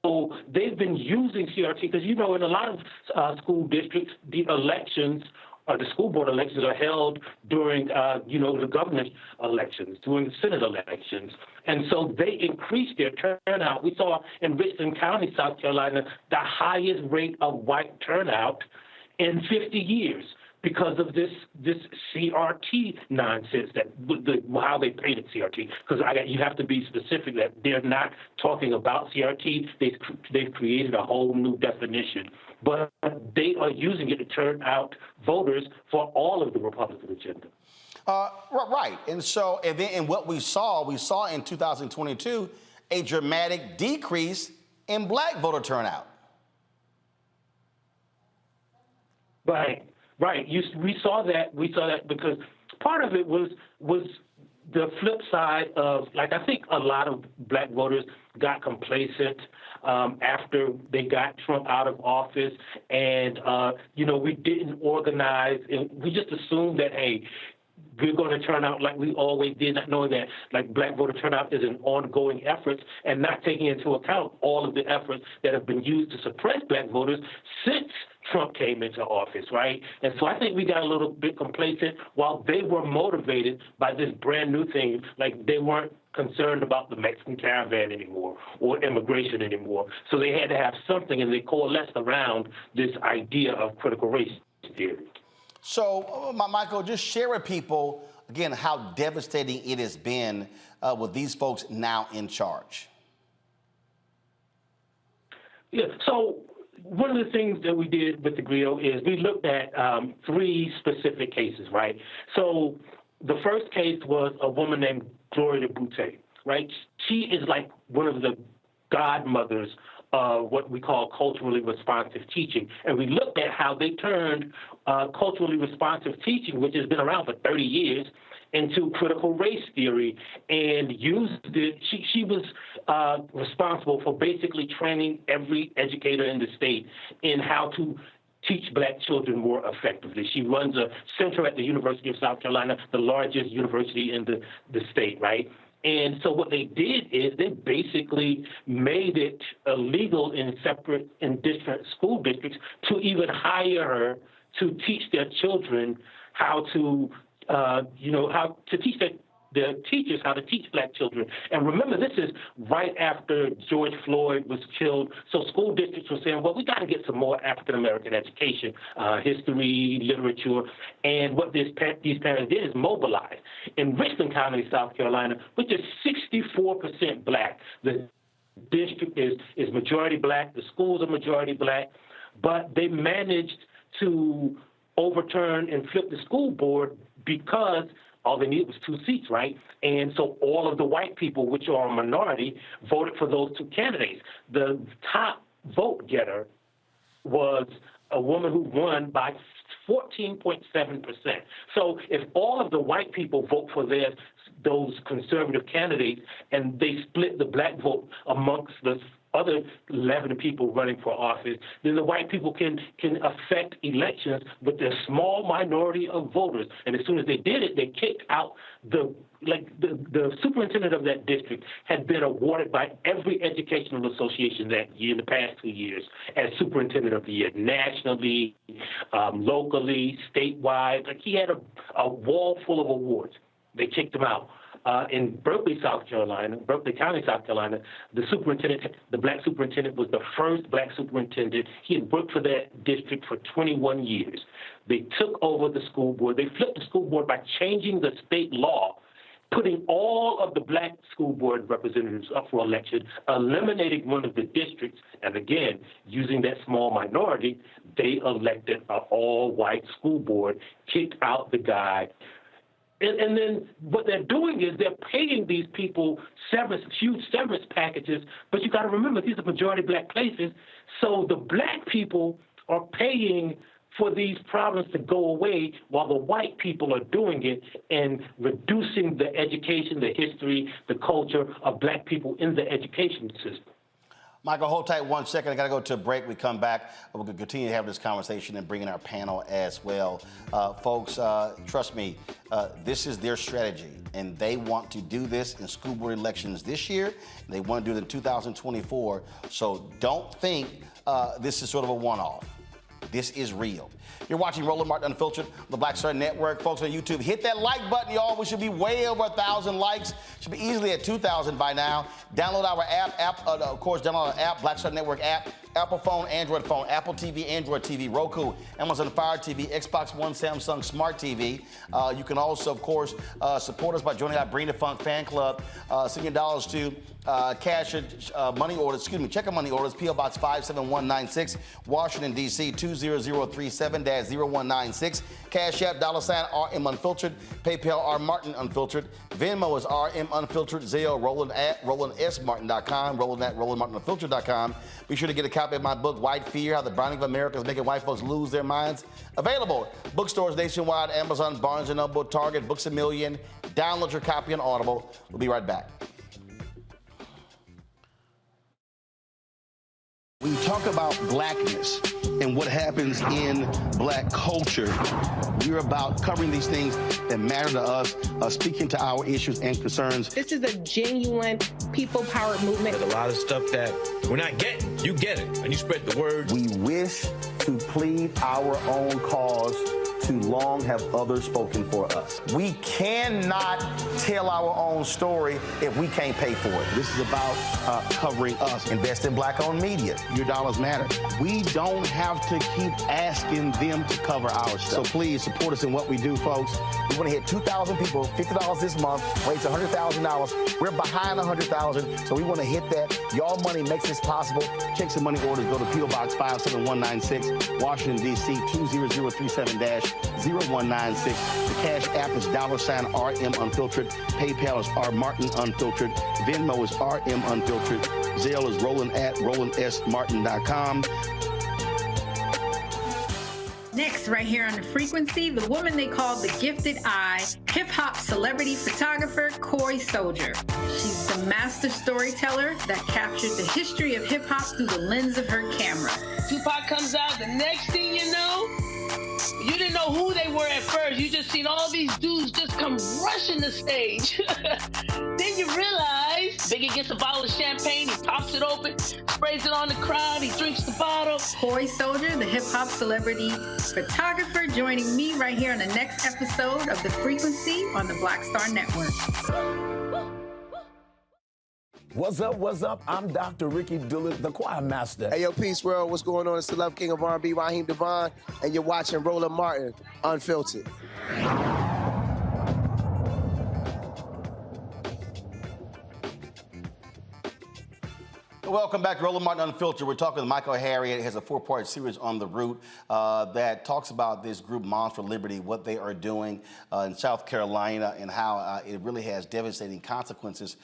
they've been using CRT because, in a lot of school districts, the elections the school board elections are held during, the governor's elections, during the Senate elections. And so they increased their turnout. We saw in Richland County, South Carolina, the highest rate of white turnout in 50 years because of this CRT nonsense, how they painted CRT. Because you have to be specific that they're not talking about CRT. They've created a whole new definition. But they are using it to turn out voters for all of the Republican agenda. Right. And what we saw in 2022 a dramatic decrease in black voter turnout. Right. We saw that because part of it was the flip side of, I think a lot of black voters got complacent after they got Trump out of office, and we didn't organize, and we just assumed that, hey, we're going to turn out like we always did, not knowing that black voter turnout is an ongoing effort and not taking into account all of the efforts that have been used to suppress black voters since Trump came into office, right? And so I think we got a little bit complacent while they were motivated by this brand new thing. They weren't concerned about the Mexican caravan anymore or immigration anymore. So they had to have something, and they coalesced around this idea of critical race theory. So, Michael, just share with people, again, how devastating it has been with these folks now in charge. Yeah, so one of the things that we did with the grill is we looked at 3 specific cases, right? So the first case was a woman named Gloria Boutte, right? She is like one of the godmothers of what we call culturally responsive teaching. And we looked at how they turned culturally responsive teaching, which has been around for 30 years, into critical race theory and used it. She was responsible for basically training every educator in the state in how to teach black children more effectively. She runs a center at the University of South Carolina, the largest university in the state, right? And so what they did is they basically made it illegal in different school districts to even hire her to teach their children how to teach their teachers how to teach black children. And remember, this is right after George Floyd was killed. So school districts were saying, well, we got to get some more African-American education, history, literature. And what these parents did is mobilize. In Richland County, South Carolina, which is 64% black, the district is majority black, the schools are majority black, but they managed to overturn and flip the school board because all they needed was 2 seats, right? And so all of the white people, which are a minority, voted for those 2 candidates. The top vote getter was a woman who won by 14.7%. So if all of the white people vote for those conservative candidates and they split the black vote amongst the other 11 people running for office, then the white people can affect elections with a small minority of voters. And as soon as they did it, they kicked out the superintendent of that district had been awarded by every educational association that year, in the past 2 years, as superintendent of the year, nationally, locally, statewide. He had a wall full of awards. They kicked him out. In Berkeley, South Carolina, Berkeley County, South Carolina, the black superintendent was the first black superintendent. He had worked for that district for 21 years. They took over the school board. They flipped the school board by changing the state law, putting all of the black school board representatives up for election, eliminating one of the districts, and again, using that small minority, they elected an all-white school board, kicked out the guy. And then what they're doing is they're paying these people huge severance packages, but you got to remember, these are majority black places, so the black people are paying for these problems to go away while the white people are doing it and reducing the education, the history, the culture of black people in the education system. Michael, hold tight 1 second. I got to go to a break. We come back. We're going to continue to have this conversation and bring in our panel as well. Folks, trust me, this is their strategy, and they want to do this in school board elections this year. And they want to do it in 2024. So don't think this is sort of a one-off. This is real. You're watching Roland Martin Unfiltered on the Black Star Network. Folks on YouTube, hit that like button, y'all. We should be way over 1,000 likes. Should be easily at 2,000 by now. Download our app. Of course, download our app, Black Star Network app. Apple phone, Android phone, Apple TV, Android TV, Roku, Amazon Fire TV, Xbox One, Samsung Smart TV. You can also, of course, support us by joining our Bring the Funk fan club. Send your dollars to money orders, check money orders, P.O. Box 57196, Washington, D.C. 20037-0196. Cash App, $RM Unfiltered. PayPal, R Martin Unfiltered. Venmo is RM Unfiltered. Zelle, Roland at RolandSMartin.com. Roland at RolandMartinUnfiltered.com. Be sure to get a copy of my book, White Fear, How the Browning of America is Making White Folks Lose Their Minds. Available bookstores nationwide, Amazon, Barnes & Noble, Target, Books A Million. Download your copy on Audible. We'll be right back. When you talk about blackness and what happens in black culture, we're about covering these things that matter to us, speaking to our issues and concerns. This is a genuine people-powered movement. There's a lot of stuff that we're not getting. You get it, and you spread the word. We wish to plead our own cause. Too long have others spoken for us. We cannot tell our own story if we can't pay for it. This is about covering us. Invest in black-owned media. Your dollars matter. We don't have to keep asking them to cover our stuff. So please support us in what we do, folks. We want to hit 2,000 people, $50 this month, raise $100,000. We're behind 100,000, so we want to hit that. Y'all money makes this possible. Check some money orders. Go to P.O. Box 57196, Washington, D.C. 20037-0196. The Cash App is $RM Unfiltered. PayPal is R Martin Unfiltered. Venmo is RM Unfiltered. Zelle is Roland at RolandSMartin.com. Next, right here on The Frequency, the woman they call the Gifted Eye, hip-hop celebrity photographer Coy Soldier. She's the master storyteller that captured the history of hip-hop through the lens of her camera. Tupac comes out, the next thing you know, you didn't know who they were at first. You just seen all these dudes just come rushing the stage. Then you realize Biggie gets a bottle of champagne, he pops it open, sprays it on the crowd, he drinks the bottle. Coy Soldier, the hip-hop celebrity photographer, joining me right here on the next episode of The Frequency on the Black Star Network. What's up, what's up? I'm Dr. Ricky Dillard, the choir master. Hey, yo, Peace World, what's going on? It's the Love King of R&B, Raheem Devon, and you're watching Roland Martin Unfiltered. Welcome back to Roland Martin Unfiltered. We're talking with Michael Harriot. He has a 4-part series on the route that talks about this group, Moms for Liberty, what they are doing in South Carolina, and how it really has devastating consequences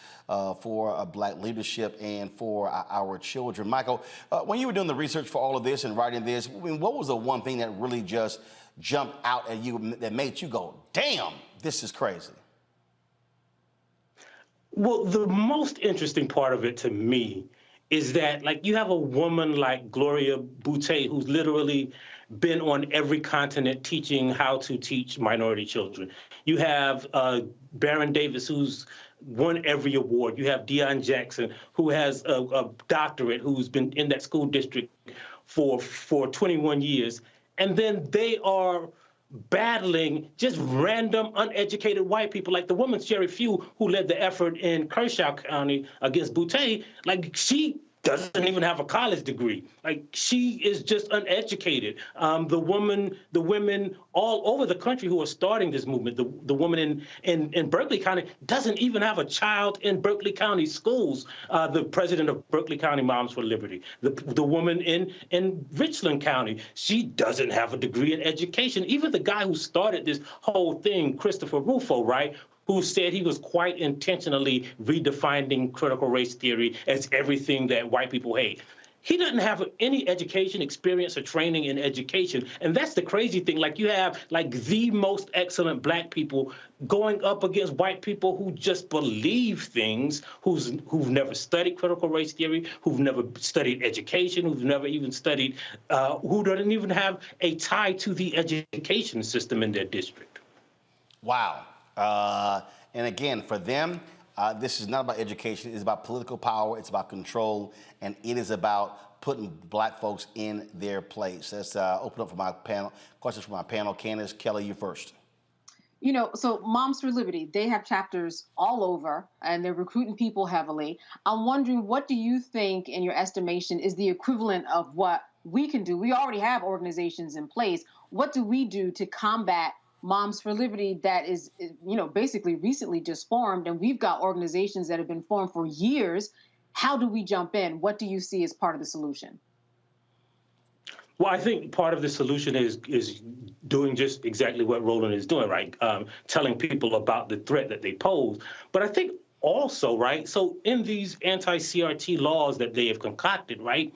for black leadership and for our children. Michael, when you were doing the research for all of this and writing this, I mean, what was the one thing that really just jumped out at you that made you go, damn, this is crazy? Well, the most interesting part of it to me is that, like, you have a woman like Gloria Boutte, who's literally been on every continent teaching how to teach minority children. You have Baron Davis, who's won every award. You have Deion Jackson, who has a doctorate, who's been in that school district for 21 years. And then they are battling just random, uneducated white people, like the woman, Sherry Few, who led the effort in Kershaw County against Boutte. Like, she doesn't even have a college degree. Like, she is just uneducated. The women all over the country who are starting this movement, the woman in Berkeley County doesn't even have a child in Berkeley County schools. The president of Berkeley County Moms for Liberty, the woman in Richland County, she doesn't have a degree in education. Even the guy who started this whole thing, Christopher Rufo, right, who said he was quite intentionally redefining critical race theory as everything that white people hate. he doesn't have any education experience or training in education. And that's the crazy thing. Like, you have like the most excellent black people going up against white people who just believe things, who've never studied critical race theory, who've never studied education, who've never even studied, who don't even have a tie to the education system in their district. Wow. And again, for them, this is not about education. It's about political power. It's about control. And it is about putting black folks in their place. Let's open up for my panel. Questions for my panel. Candace, Kelly, you first. You know, so Moms for Liberty, they have chapters all over, and they're recruiting people heavily. I'm wondering, what do you think, in your estimation, is the equivalent of what we can do? We already have organizations in place. What do we do to combat Moms for Liberty that is, you know, basically recently just formed, and we've got organizations that have been formed for years? How do we jump in? What do you see as part of the solution? Well, I think part of the solution is doing just exactly what Roland is doing, right? Telling people about the threat that they pose. But I think also, right, so in these anti-CRT laws that they have concocted, right,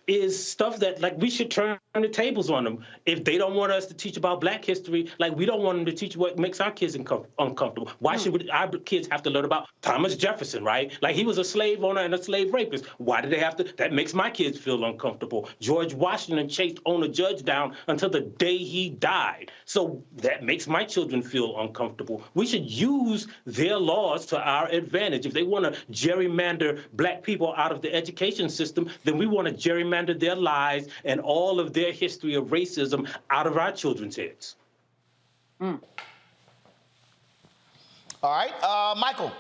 is stuff that, like, we should turn the tables on them. If they don't want us to teach about black history, like, we don't want them to teach what makes our kids uncomfortable. Why should our kids have to learn about Thomas Jefferson, right? Like, he was a slave owner and a slave rapist. Why do they have to? That makes my kids feel uncomfortable. George Washington chased owner Judge down until the day he died. So that makes my children feel uncomfortable. We should use their laws to our advantage. If they want to gerrymander black people out of the education system, then we want to gerrymander their lives and all of their history of racism out of our children's heads. All right, Michael.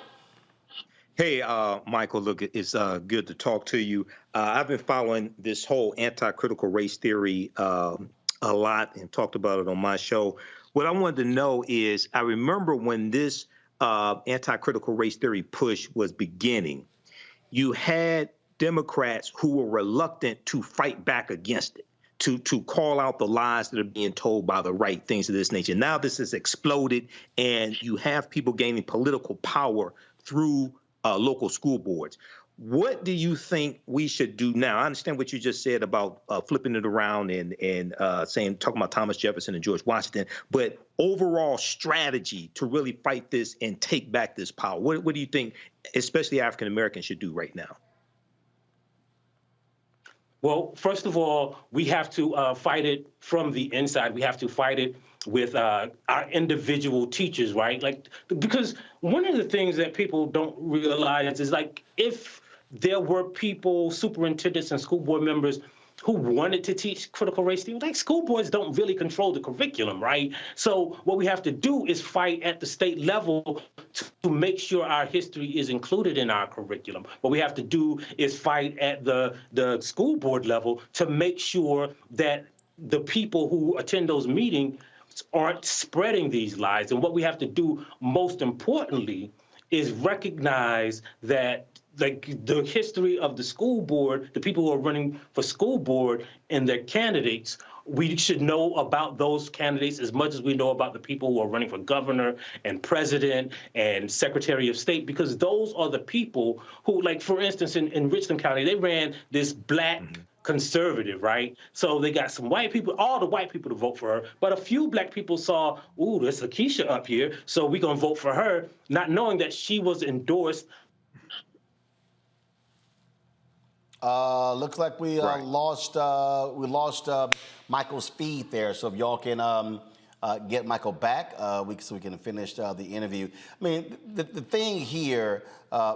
Hey, Michael, look, it's good to talk to you. I've been following this whole anti-critical race theory a lot and talked about it on my show. What I wanted to know is, I remember when this anti-critical race theory push was beginning, you had Democrats who were reluctant to fight back against it, to call out the lies that are being told by the right, things of this nature. Now this has exploded, and you have people gaining political power through local school boards. What do you think we should do now? I understand what you just said about flipping it around and talking about Thomas Jefferson and George Washington, but overall strategy to really fight this and take back this power. What do you think, especially African Americans, should do right now? Well, first of all, we have to fight it from the inside. We have to fight it with our individual teachers, right? Like, because one of the things that people don't realize is, like, if there were people, superintendents and school board members who wanted to teach critical race theory, like, school boards don't really control the curriculum, right? So what we have to do is fight at the state level to make sure our history is included in our curriculum. What we have to do is fight at the school board level to make sure that the people who attend those meetings aren't spreading these lies. And what we have to do, most importantly, is recognize that, like, the history of the school board, the people who are running for school board and their candidates, we should know about those candidates as much as we know about the people who are running for governor and president and secretary of state, because those are the people who, like, for instance, in Richland County, they ran this black conservative, right? So they got some white people, all the white people to vote for her, but a few black people saw, ooh, there's Lakeisha up here, so we're gonna vote for her, not knowing that she was endorsed. Looks like we lost Michael's feed there. So if y'all can get Michael back, so we can finish the interview. I mean, the thing here,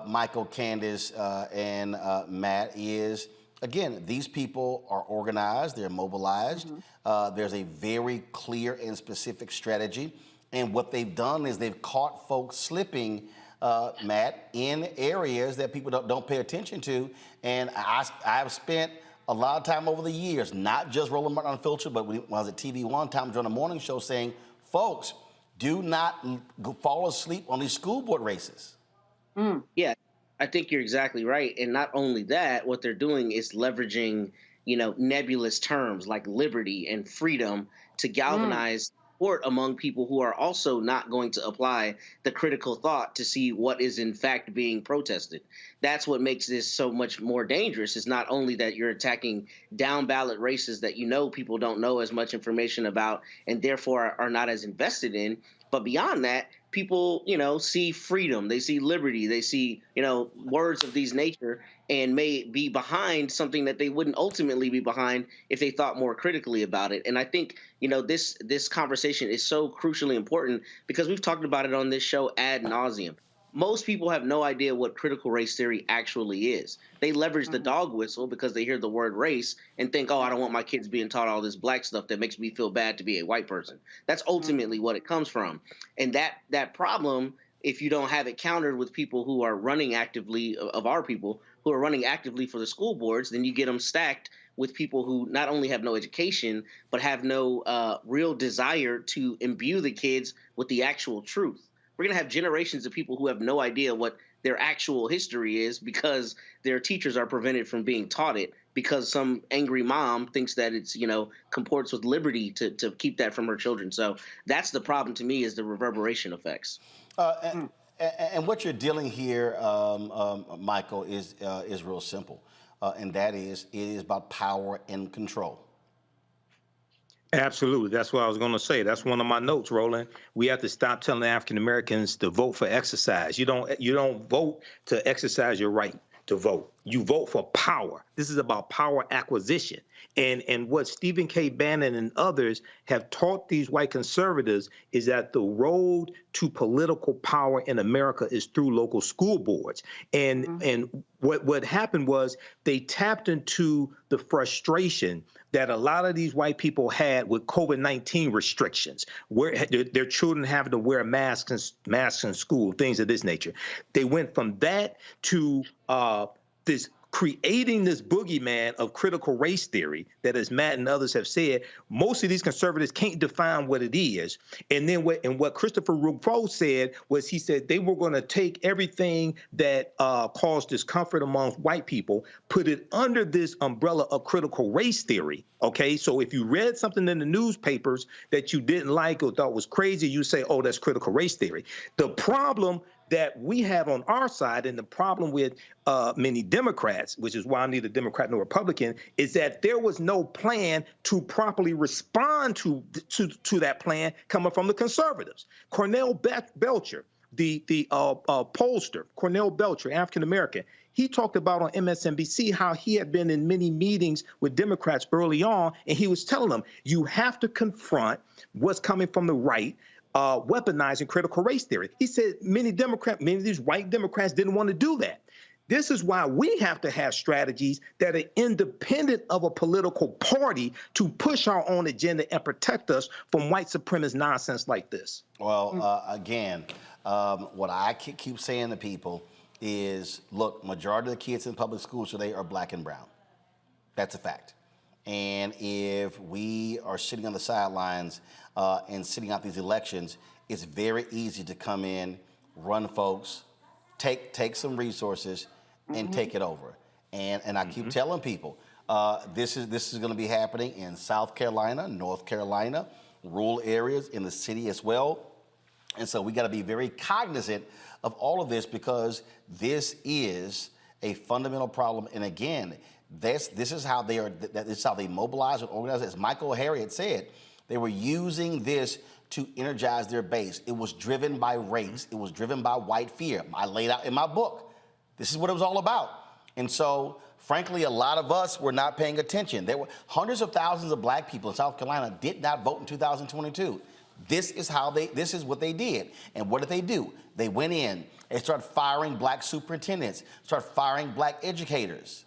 Michael, Candace, and Matt, is, again, these people are organized, they're mobilized. There's a very clear and specific strategy. And what they've done is they've caught folks slipping, Matt, in areas that people don't pay attention to. And I've spent a lot of time over the years, not just Roland Martin Unfiltered, but when I was at TV one time during a morning show, saying, folks, do not fall asleep on these school board races. Yeah, I think you're exactly right. And not only that, what they're doing is leveraging, nebulous terms like liberty and freedom to galvanize support among people who are also not going to apply the critical thought to see what is in fact being protested. That's what makes this so much more dangerous. Is not only that you're attacking down ballot races that people don't know as much information about and therefore are not as invested in, but beyond that, people, see freedom, they see liberty, they see, words of these nature, and may be behind something that they wouldn't ultimately be behind if they thought more critically about it. And I think, this conversation is so crucially important because we've talked about it on this show ad nauseum. Most people have no idea what critical race theory actually is. They leverage the dog whistle because they hear the word race and think, oh, I don't want my kids being taught all this black stuff that makes me feel bad to be a white person. That's ultimately what it comes from. And that problem, if you don't have it countered with people who are running actively, of our people, who are running actively for the school boards, then you get them stacked with people who not only have no education, but have no real desire to imbue the kids with the actual truth. We're going to have generations of people who have no idea what their actual history is because their teachers are prevented from being taught it because some angry mom thinks that it's, comports with liberty to keep that from her children. So that's the problem to me, is the reverberation effects. And what you're dealing here, Michael, is real simple. And that is, it is about power and control. Absolutely. That's what I was going to say. That's one of my notes, Roland. We have to stop telling African Americans to vote for exercise. You don't vote to exercise your right to vote. You vote for power. This is about power acquisition. And what Stephen K. Bannon and others have taught these white conservatives is that the road to political power in America is through local school boards. And what happened was they tapped into the frustration that a lot of these white people had with COVID-19 restrictions, where their children having to wear masks in school, things of this nature. They went from that to this creating this boogeyman of critical race theory that, as Matt and others have said, most of these conservatives can't define what it is. And then what Christopher Rufo said was, he said they were going to take everything that caused discomfort among white people, put it under this umbrella of critical race theory. Okay, so if you read something in the newspapers that you didn't like or thought was crazy, you say, oh, that's critical race theory. The problem that we have on our side, and the problem with many Democrats, which is why I'm neither Democrat nor Republican, is that there was no plan to properly respond to that plan coming from the conservatives. Cornell Belcher, the pollster, Cornell Belcher, African American, he talked about on MSNBC how he had been in many meetings with Democrats early on, and he was telling them, you have to confront what's coming from the right, weaponizing critical race theory. He said many of these white Democrats didn't want to do that. This is why we have to have strategies that are independent of a political party to push our own agenda and protect us from white supremacist nonsense like this. Well, again, what I keep saying to people is, look, majority of the kids in public schools today are black and brown. That's a fact. And if we are sitting on the sidelines and sitting out these elections, it's very easy to come in, run folks, take some resources, and take it over. And I keep telling people, this is going to be happening in South Carolina, North Carolina, rural areas, in the city as well. And so we got to be very cognizant of all of this, because this is a fundamental problem. And again, this is how they mobilize and organize. As Michael Harriot said, they were using this to energize their base. It was driven by race. It was driven by white fear. I laid out in my book, this is what it was all about. And so, frankly, a lot of us were not paying attention. There were hundreds of thousands of black people in South Carolina did not vote in 2022. This is what they did. And what did they do? They went in and started firing black superintendents, started firing black educators.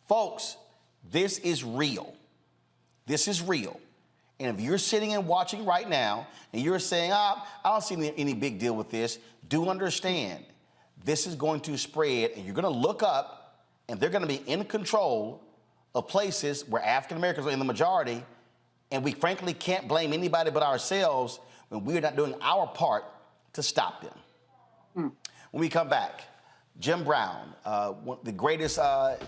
Folks, this is real. This is real. And if you're sitting and watching right now and you're saying, I don't see any big deal with this, do understand this is going to spread, and you're going to look up and they're going to be in control of places where African Americans are in the majority, and we frankly can't blame anybody but ourselves when we're not doing our part to stop them. When we come back, Jim Brown, the greatest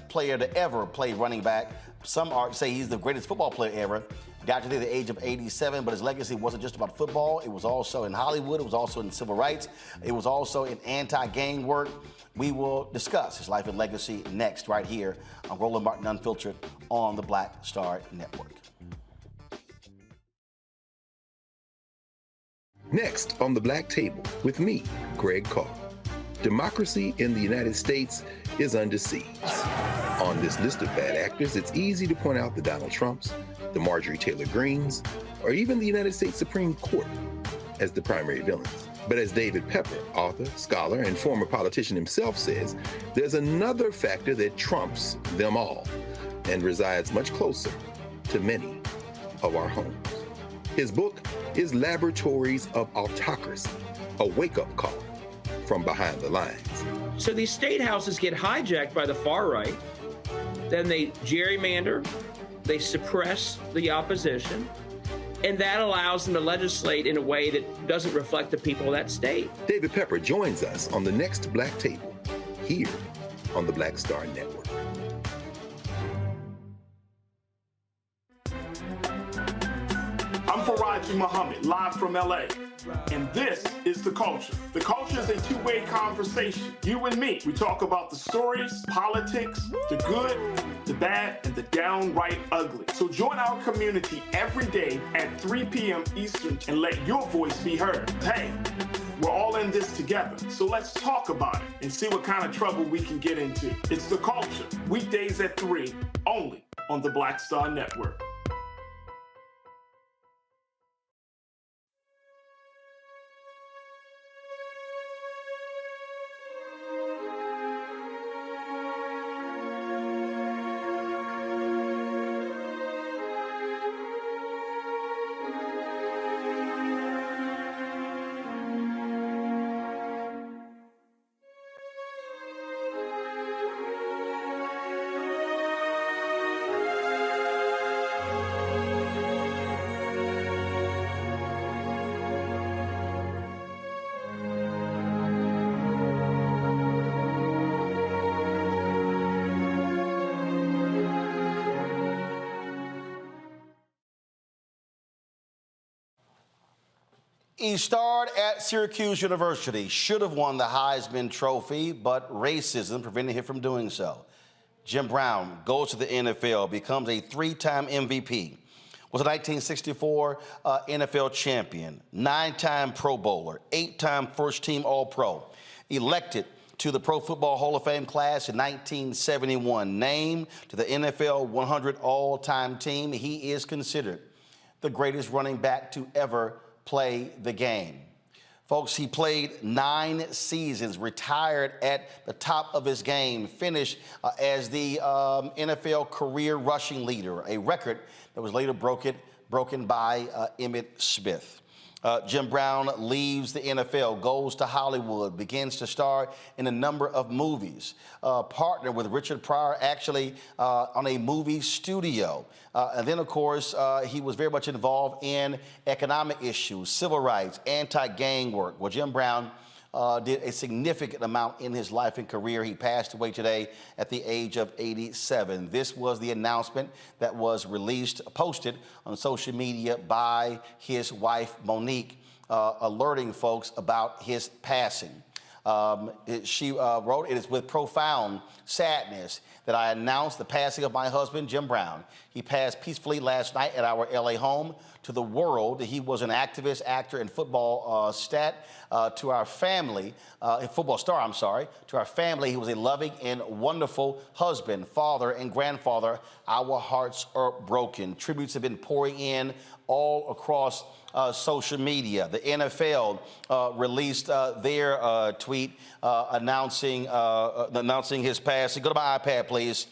player to ever play running back. Some say he's the greatest football player ever. Got to the age of 87, but his legacy wasn't just about football. It was also in Hollywood. It was also in civil rights. It was also in anti-gang work. We will discuss his life and legacy next, right here on Roland Martin Unfiltered on the Black Star Network. Next on the Black Table with me, Greg Carr. Democracy in the United States is under siege. On this list of bad actors, it's easy to point out the Donald Trumps, the Marjorie Taylor Greens, or even the United States Supreme Court as the primary villains. But as David Pepper, author, scholar, and former politician himself says, there's another factor that trumps them all and resides much closer to many of our homes. His book is Laboratories of Autocracy, a wake-up call from behind the lines. So these state houses get hijacked by the far right, then they gerrymander, they suppress the opposition, and that allows them to legislate in a way that doesn't reflect the people of that state. David Pepper joins us on the next Black Table, here on the Black Star Network. I'm Faraji Muhammad, live from LA. And this is The Culture. The Culture is a two-way conversation. You and me. We talk about the stories, politics, the good, the bad, and the downright ugly. So join our community every day at 3 p.m. Eastern and let your voice be heard. Hey, we're all in this together. So let's talk about it and see what kind of trouble we can get into. It's The Culture. Weekdays at 3, only on the Black Star Network. He starred at Syracuse University, should have won the Heisman Trophy, but racism prevented him from doing so. Jim Brown goes to the NFL, becomes a 3-time MVP, was a 1964 NFL champion, 9-time Pro Bowler, 8-time first-team All-Pro, elected to the Pro Football Hall of Fame class in 1971, named to the NFL 100 all-time team. He is considered the greatest running back to ever play the game. Folks, he played 9 seasons, retired at the top of his game, finished as the NFL career rushing leader, a record that was later broken by Emmitt Smith. Jim Brown leaves the NFL, goes to Hollywood, begins to star in a number of movies, partnered with Richard Pryor actually on a movie studio. And then, of course, he was very much involved in economic issues, civil rights, anti-gang work. Well, Jim Brown did a significant amount in his life and career. He passed away today at the age of 87. This was the announcement that was posted on social media by his wife, Monique, alerting folks about his passing. She wrote, "It is with profound sadness that I announce the passing of my husband, Jim Brown. He passed peacefully last night at our LA home. To the world, he was an activist, actor, and football to our family, football star, I'm sorry. To our family, he was a loving and wonderful husband, father, and grandfather. Our hearts are broken." Tributes have been pouring in all across social media. The NFL released their tweet announcing his passing. Go to my iPad, please.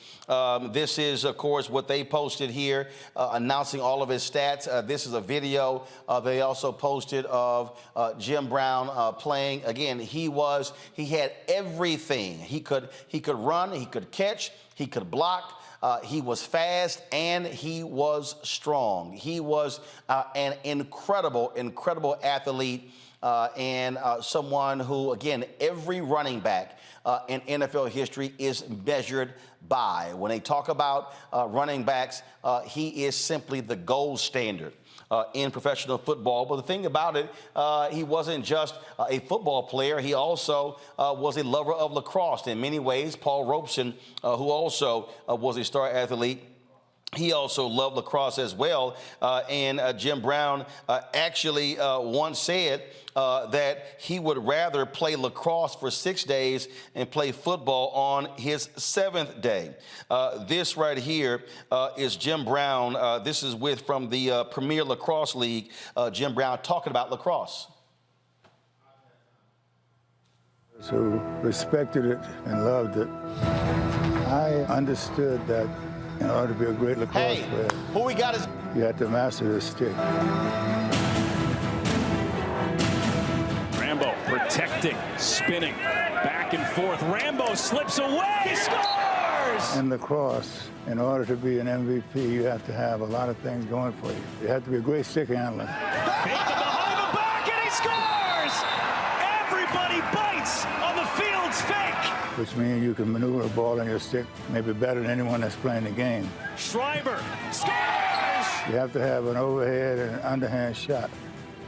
This is, of course, what they posted here, announcing all of his stats. This is a video they also posted of Jim Brown playing. Again, he had everything. He could run, he could catch, he could block. He was fast and he was strong. He was an incredible athlete and someone who, again, every running back in NFL history is measured by. When they talk about running backs, he is simply the gold standard in professional football. But the thing about it, he wasn't just a football player. He also was a lover of lacrosse in many ways. Paul Robeson, who also was a star athlete, he also loved lacrosse as well. And Jim Brown actually once said that he would rather play lacrosse for 6 days and play football on his 7th day. This right here is Jim Brown. This is from the Premier Lacrosse League. Jim Brown talking about lacrosse. Who respected it and loved it. I understood that in order to be a great lacrosse player, who we got is you had to master the stick. Rambo protecting, spinning, back and forth. Rambo slips away, he scores! In lacrosse, in order to be an MVP, you have to have a lot of things going for you. You have to be a great stick handler. Fake the behind the back, and he scores! Everybody bites on the field's fake. Which means you can maneuver a ball in your stick maybe better than anyone that's playing the game. Schreiber scores! You have to have an overhead and an underhand shot.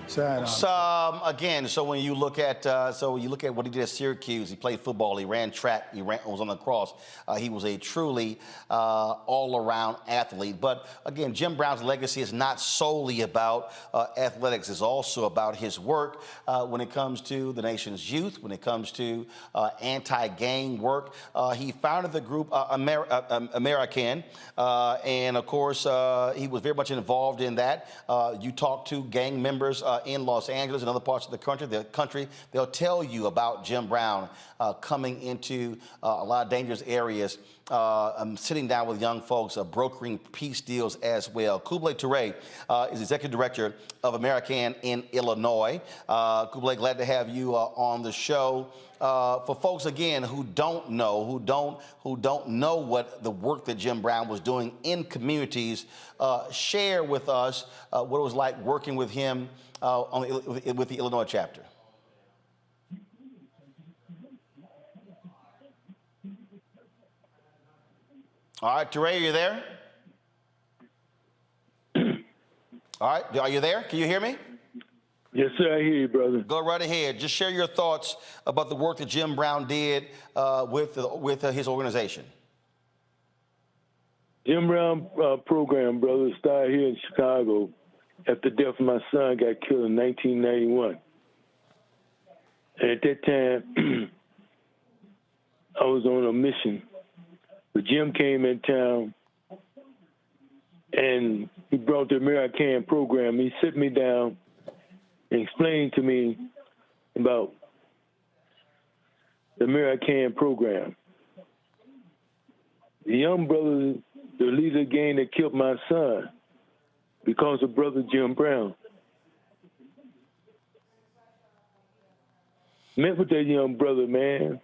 Again, so when you look at what he did at Syracuse, he played football, he ran track, was on the cross. He was a truly all-around athlete. But again, Jim Brown's legacy is not solely about athletics. It's also about his work when it comes to the nation's youth, when it comes to anti-gang work. He founded the group American, and of course, he was very much involved in that. You talk to gang members in Los Angeles and other parts of the country, they'll tell you about Jim Brown coming into a lot of dangerous areas, sitting down with young folks, brokering peace deals as well. Kublai Toure is executive director of American in Illinois. Kublai, glad to have you on the show. For folks again who don't know what the work that Jim Brown was doing in communities, share with us what it was like working with him with the Illinois chapter. All right, Toure, are you there? All right, are you there? Can you hear me? Yes, sir, I hear you, brother. Go right ahead. Just share your thoughts about the work that Jim Brown did with his organization. Jim Brown program, brother, started here in Chicago after the death of my son got killed in 1991. And at that time, I was on a mission. But Jim came in town, and he brought the American program. He sit me down and explained to me about the American program. The young brother, the leader of the gang that killed my son, because of brother Jim Brown. Met with that young brother, man,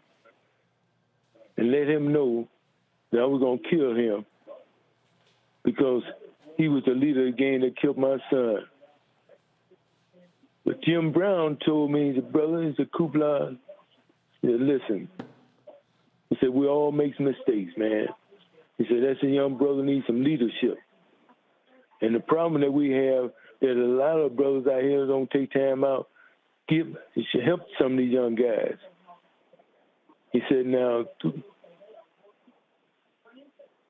and let him know that I was going to kill him because he was the leader of the gang that killed my son. But Jim Brown told me, he said, brother, he's a Kublai. He said, listen. He said, we all make mistakes, man. He said, that's a young brother needs some leadership. And the problem that we have, that a lot of brothers out here don't take time out, you should help some of these young guys. He said, now,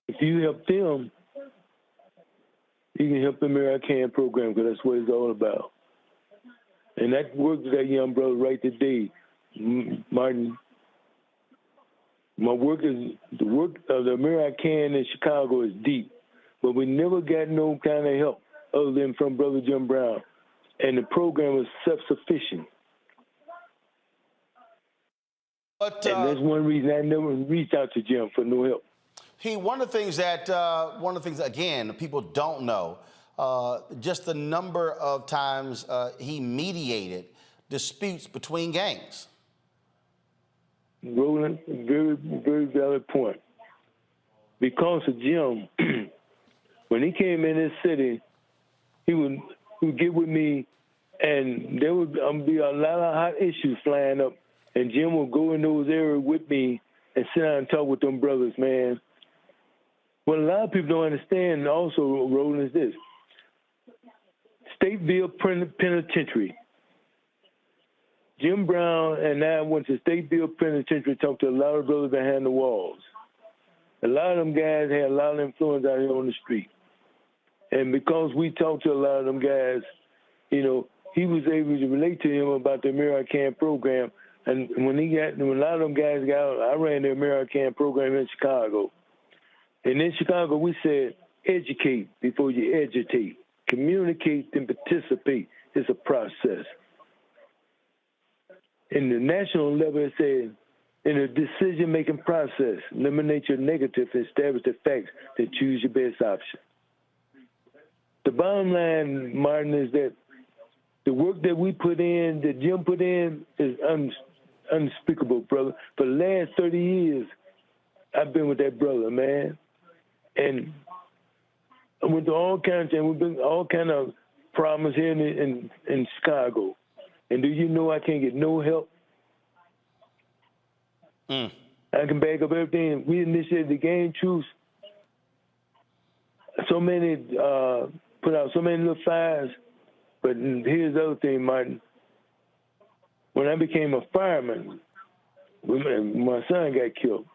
if you help them, you can help the American program, because that's what it's all about. And that worked with that young brother right today, Martin. The work of the American in Chicago is deep, but we never got no kind of help other than from Brother Jim Brown. And the program was self-sufficient. But, and that's one reason I never reached out to Jim for no help. One of the things again, people don't know, just the number of times he mediated disputes between gangs. Roland, very, very valid point. because of Jim, when he came in this city, he would get with me, and there would be a lot of hot issues flying up, and Jim would go in those areas with me and sit down and talk with them brothers, man. What a lot of people don't understand also, Roland, is this. Stateville Penitentiary. Jim Brown and I went to Stateville Penitentiary, talked to a lot of brothers behind the walls. A lot of them guys had a lot of influence out here on the street. And because we talked to a lot of them guys, you know, he was able to relate to him about the American program. And when a lot of them guys got out, I ran the American program in Chicago. And in Chicago, we said, educate before you agitate. Communicate and participate is a process. In the national level, it said, in a decision-making process, eliminate your negative and establish the facts, then choose your best option. The bottom line, Martin, is that the work that we put in, that Jim put in, is unspeakable, brother. For the last 30 years, I've been with that brother, man. And I went through all kinds of things. We've been all kind of problems here in Chicago. And do you know I can't get no help? I can back up everything. We initiated the Game Truth. So many, put out so many little fires. But here's the other thing, Martin. When I became a fireman, my son got killed.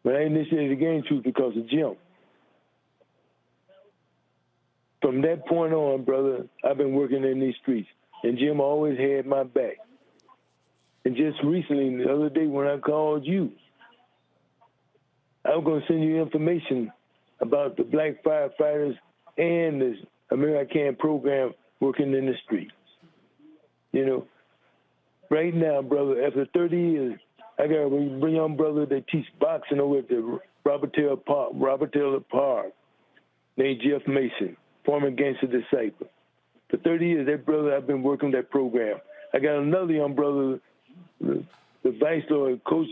But I initiated the Game Truth because of Jim. From that point on, brother, I've been working in these streets. And Jim always had my back. And just recently, the other day when I called you, I was going to send you information about the black firefighters and this American program working in the streets. You know, right now, brother, after 30 years, I got a young brother that teach boxing over at the Robert Taylor Park named Jeff Mason, former gangster disciple. For 30 years, that brother, I've been working that program. I got another young brother, the Vice Lord, Coach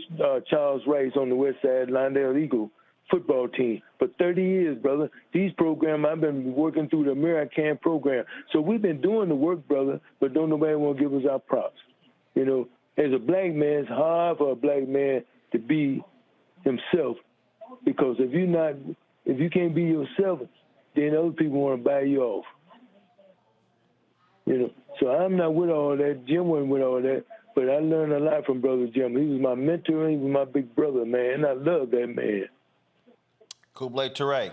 Charles Rice on the West Side Lindale Eagle football team. For 30 years, brother, these programs, I've been working through the American program. So we've been doing the work, brother, but don't nobody want to give us our props. You know, as a black man, it's hard for a black man to be himself, because if you can't be yourself, then other people want to buy you off. You know, so I'm not with all that. Jim wasn't with all that, but I learned a lot from Brother Jim. He was my mentor, and he was my big brother, man, and I love that man. Kublai Ture,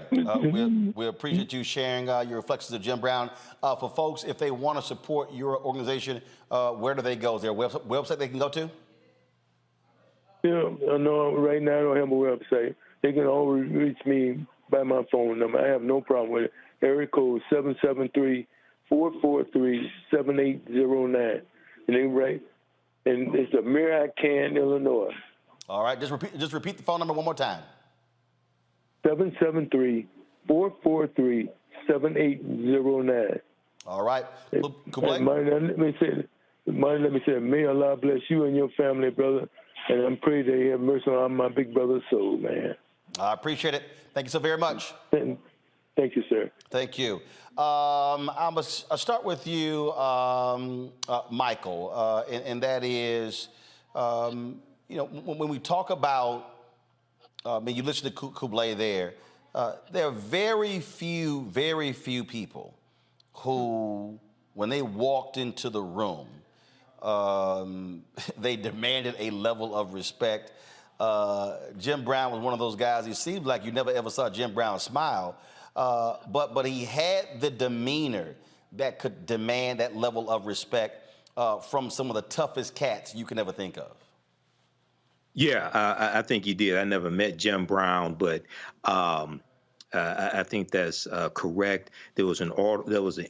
we appreciate you sharing your reflections of Jim Brown. For folks, if they want to support your organization, where do they go? Is there a website they can go to? Yeah, no, right now I don't have a website. They can always reach me by my phone number. I have no problem with it. Area code 773-443-7809. And they write, and it's American, Illinois. All right, just repeat the phone number one more time. 773-443-7809. All right. Martin, let me say, may Allah bless you and your family, brother. And I'm praying that He have mercy on my big brother's soul, man. I appreciate it. Thank you so very much. Thank you, sir. Thank you. I'll start with you, Michael, and that is, you know, when we talk about, you listen to Kublai there are very few people who, when they walked into the room, they demanded a level of respect. Jim Brown was one of those guys. He seemed like you never ever saw Jim Brown smile, but he had the demeanor that could demand that level of respect from some of the toughest cats you can ever think of. Yeah, I think he did. I never met Jim Brown, but I think that's correct. There was an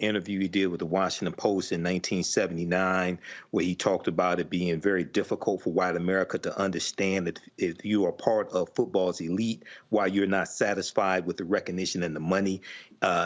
interview he did with the Washington Post in 1979 where he talked about it being very difficult for white America to understand that if you are part of football's elite, why you're not satisfied with the recognition and the money.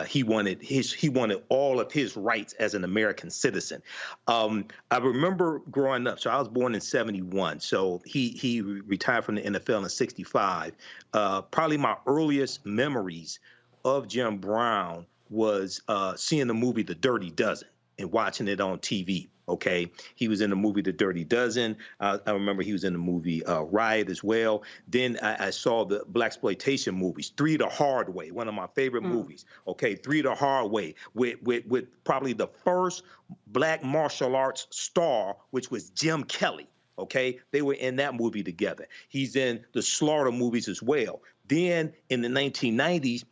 he wanted all of his rights as an American citizen. I remember growing up. So I was born in '71. So he retired from the NFL in '65. Probably my earliest memories of Jim Brown was seeing the movie The Dirty Dozen and watching it on TV. Okay, he was in the movie The Dirty Dozen. I remember he was in the movie Riot as well. Then I saw the blaxploitation movies, Three the Hard Way, one of my favorite movies. Okay, Three the Hard Way with probably the first black martial arts star, which was Jim Kelly. Okay, they were in that movie together. He's in the Slaughter movies as well. Then in the 1990s,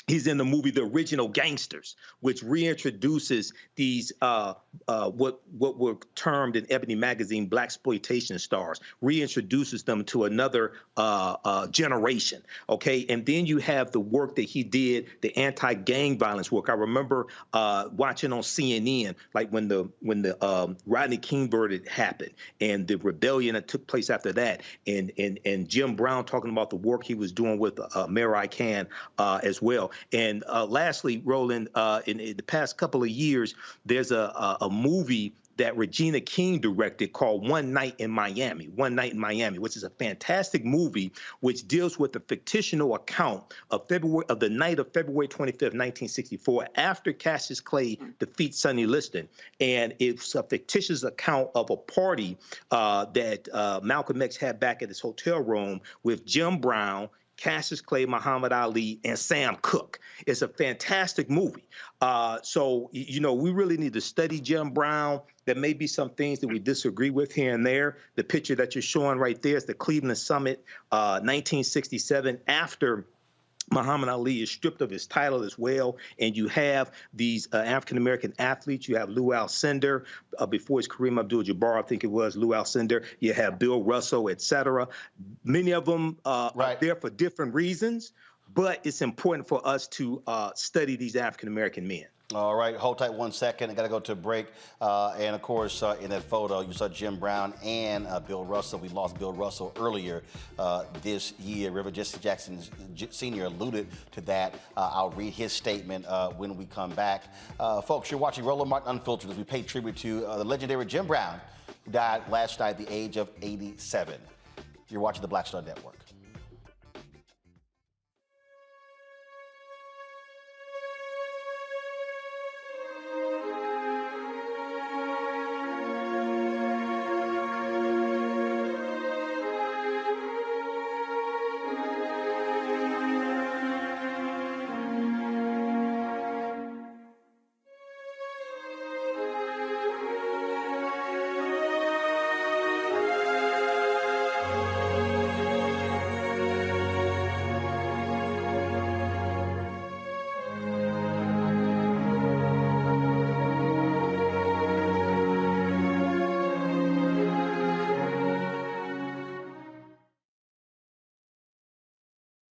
he's in the movie The Original Gangsters, which reintroduces these what were termed in Ebony magazine blaxploitation stars, reintroduces them to another generation. Okay, and then you have the work that he did, the anti-gang violence work. I remember watching on CNN, like when the Rodney King verdict happened and the rebellion that took place after that, and Jim Brown talking about the work he was doing with Mary Khan as well. And lastly, Roland, in the past couple of years, there's a movie that Regina King directed called One Night in Miami, which is a fantastic movie which deals with the fictional account of the night of February 25th, 1964, after Cassius Clay defeats Sonny Liston. And it's a fictitious account of a party that Malcolm X had back at his hotel room with Jim Brown, Cassius Clay, Muhammad Ali, and Sam Cooke. It's a fantastic movie. So, we really need to study Jim Brown. There may be some things that we disagree with here and there. The picture that you're showing right there is the Cleveland Summit, 1967, after Muhammad Ali is stripped of his title as well, and you have these African-American athletes. You have Lou Alcindor, before his Kareem Abdul-Jabbar, I think it was Lou Alcindor. You have Bill Russell, et cetera. Many of them are there for different reasons, but it's important for us to study these African-American men. All right, hold tight 1 second. I got to go to a break. And of course, in that photo, you saw Jim Brown and Bill Russell. We lost Bill Russell earlier this year. Reverend Jesse Jackson Sr. alluded to that. I'll read his statement when we come back. Folks, you're watching Roland Martin Unfiltered as we pay tribute to the legendary Jim Brown, who died last night at the age of 87. You're watching the Black Star Network.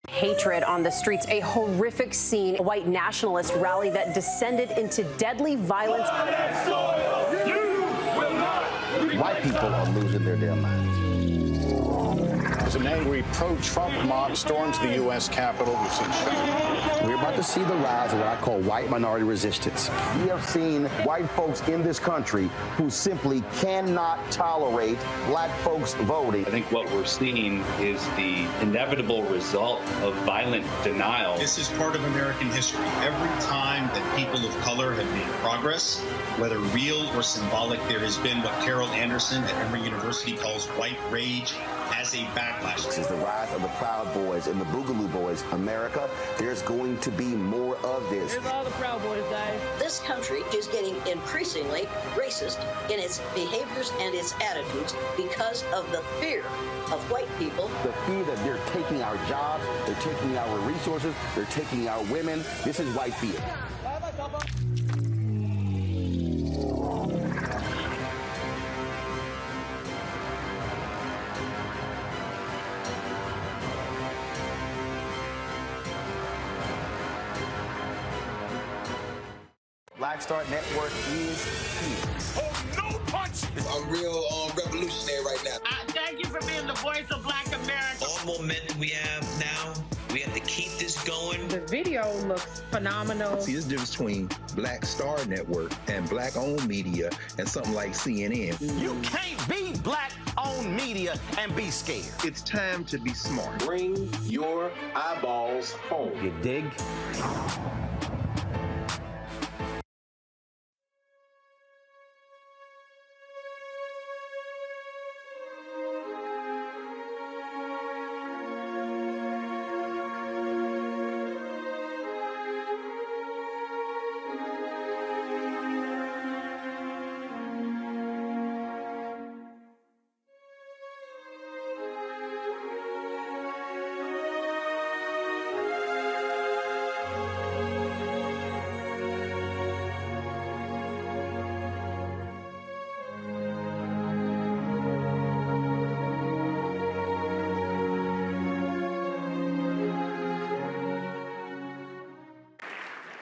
Hatred on the streets, a horrific scene, a white nationalist rally that descended into deadly violence. White people are losing their damn minds. As an angry pro-Trump mob storms the U.S. Capitol, we're about to see the rise of what I call white minority resistance. We have seen white folks in this country who simply cannot tolerate black folks voting. I think what we're seeing is the inevitable result of violent denial. This is part of American history. Every time that people of color have made progress, whether real or symbolic, there has been what Carol Anderson at Emory University calls white rage as a backlash. This is the rise of the Proud Boys and the Boogaloo Boys. America, there's going to be more of this. Here's all the Proud Boys, guys. This country is getting increasingly racist in its behaviors and its attitudes because of the fear of white people. The fear that they're taking our jobs, they're taking our resources, they're taking our women. This is white fear. Black Star Network is here. Oh, no punch! I'm real revolutionary right now. Thank you for being the voice of Black America. All momentum we have now, we have to keep this going. The video looks phenomenal. See, there's a difference between Black Star Network and Black-owned media and something like CNN. You can't be Black-owned media and be scared. It's time to be smart. Bring your eyeballs home. You dig?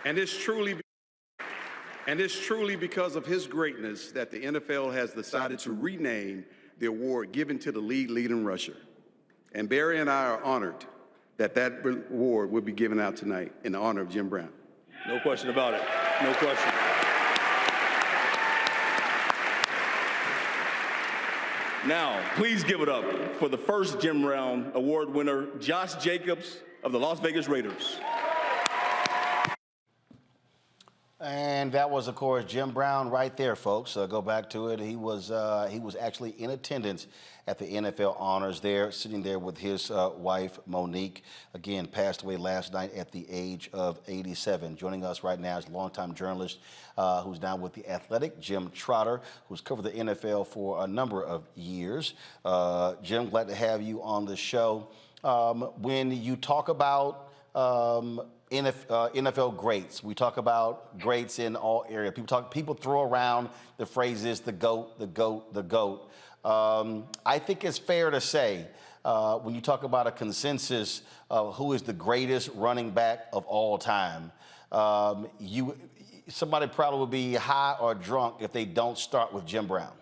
And it's truly because of his greatness that the NFL has decided to rename the award given to the league leading rusher. And Barry and I are honored that that award will be given out tonight in honor of Jim Brown. No question about it. No question. Now, please give it up for the first Jim Brown Award winner, Josh Jacobs of the Las Vegas Raiders. And that was, of course, Jim Brown right there, folks. Go back to it. He was actually in attendance at the NFL honors there, sitting there with his wife, Monique. Again, passed away last night at the age of 87. Joining us right now is a longtime journalist who's now with The Athletic, Jim Trotter, who's covered the NFL for a number of years. Jim, glad to have you on the show. When you talk about NFL greats, we talk about greats in all areas. People throw around the phrases the GOAT, the GOAT, the GOAT. I think it's fair to say when you talk about a consensus of who is the greatest running back of all time, somebody probably would be high or drunk if they don't start with Jim Brown.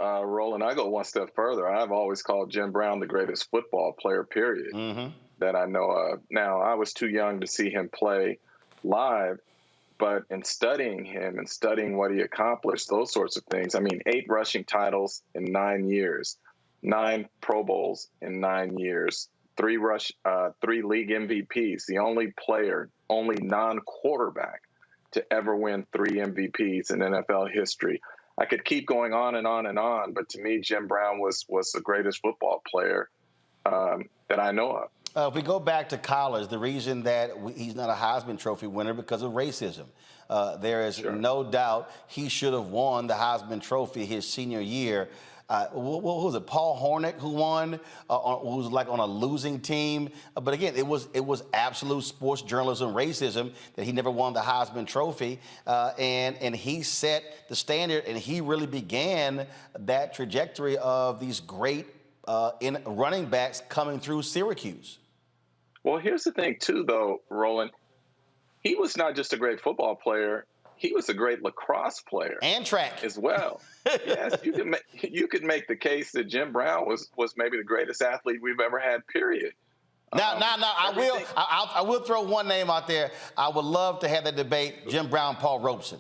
Roland, I go one step further. I've always called Jim Brown the greatest football player, period, that I know of. Now, I was too young to see him play live, but in studying him and studying what he accomplished, those sorts of things, 8 rushing titles in 9 years, 9 Pro Bowls in 9 years, 3 league MVPs, the only non-quarterback to ever win 3 MVPs in NFL history. I could keep going on and on and on, but to me, Jim Brown was the greatest football player that I know of. If we go back to college, the reason that he's not a Heisman Trophy winner because of racism. There is no doubt he should have won the Heisman Trophy his senior year. What was it, Paul Hornick who won, who was like on a losing team? But again, it was absolute sports journalism racism that he never won the Heisman Trophy. And he set the standard, and he really began that trajectory of these great running backs coming through Syracuse. Well, here's the thing, too, though, Roland. He was not just a great football player. He was a great lacrosse player. And track. As well. Yes, you could make the case that Jim Brown was maybe the greatest athlete we've ever had, period. Now, I will throw one name out there. I would love to have that debate, Jim Brown, Paul Robeson.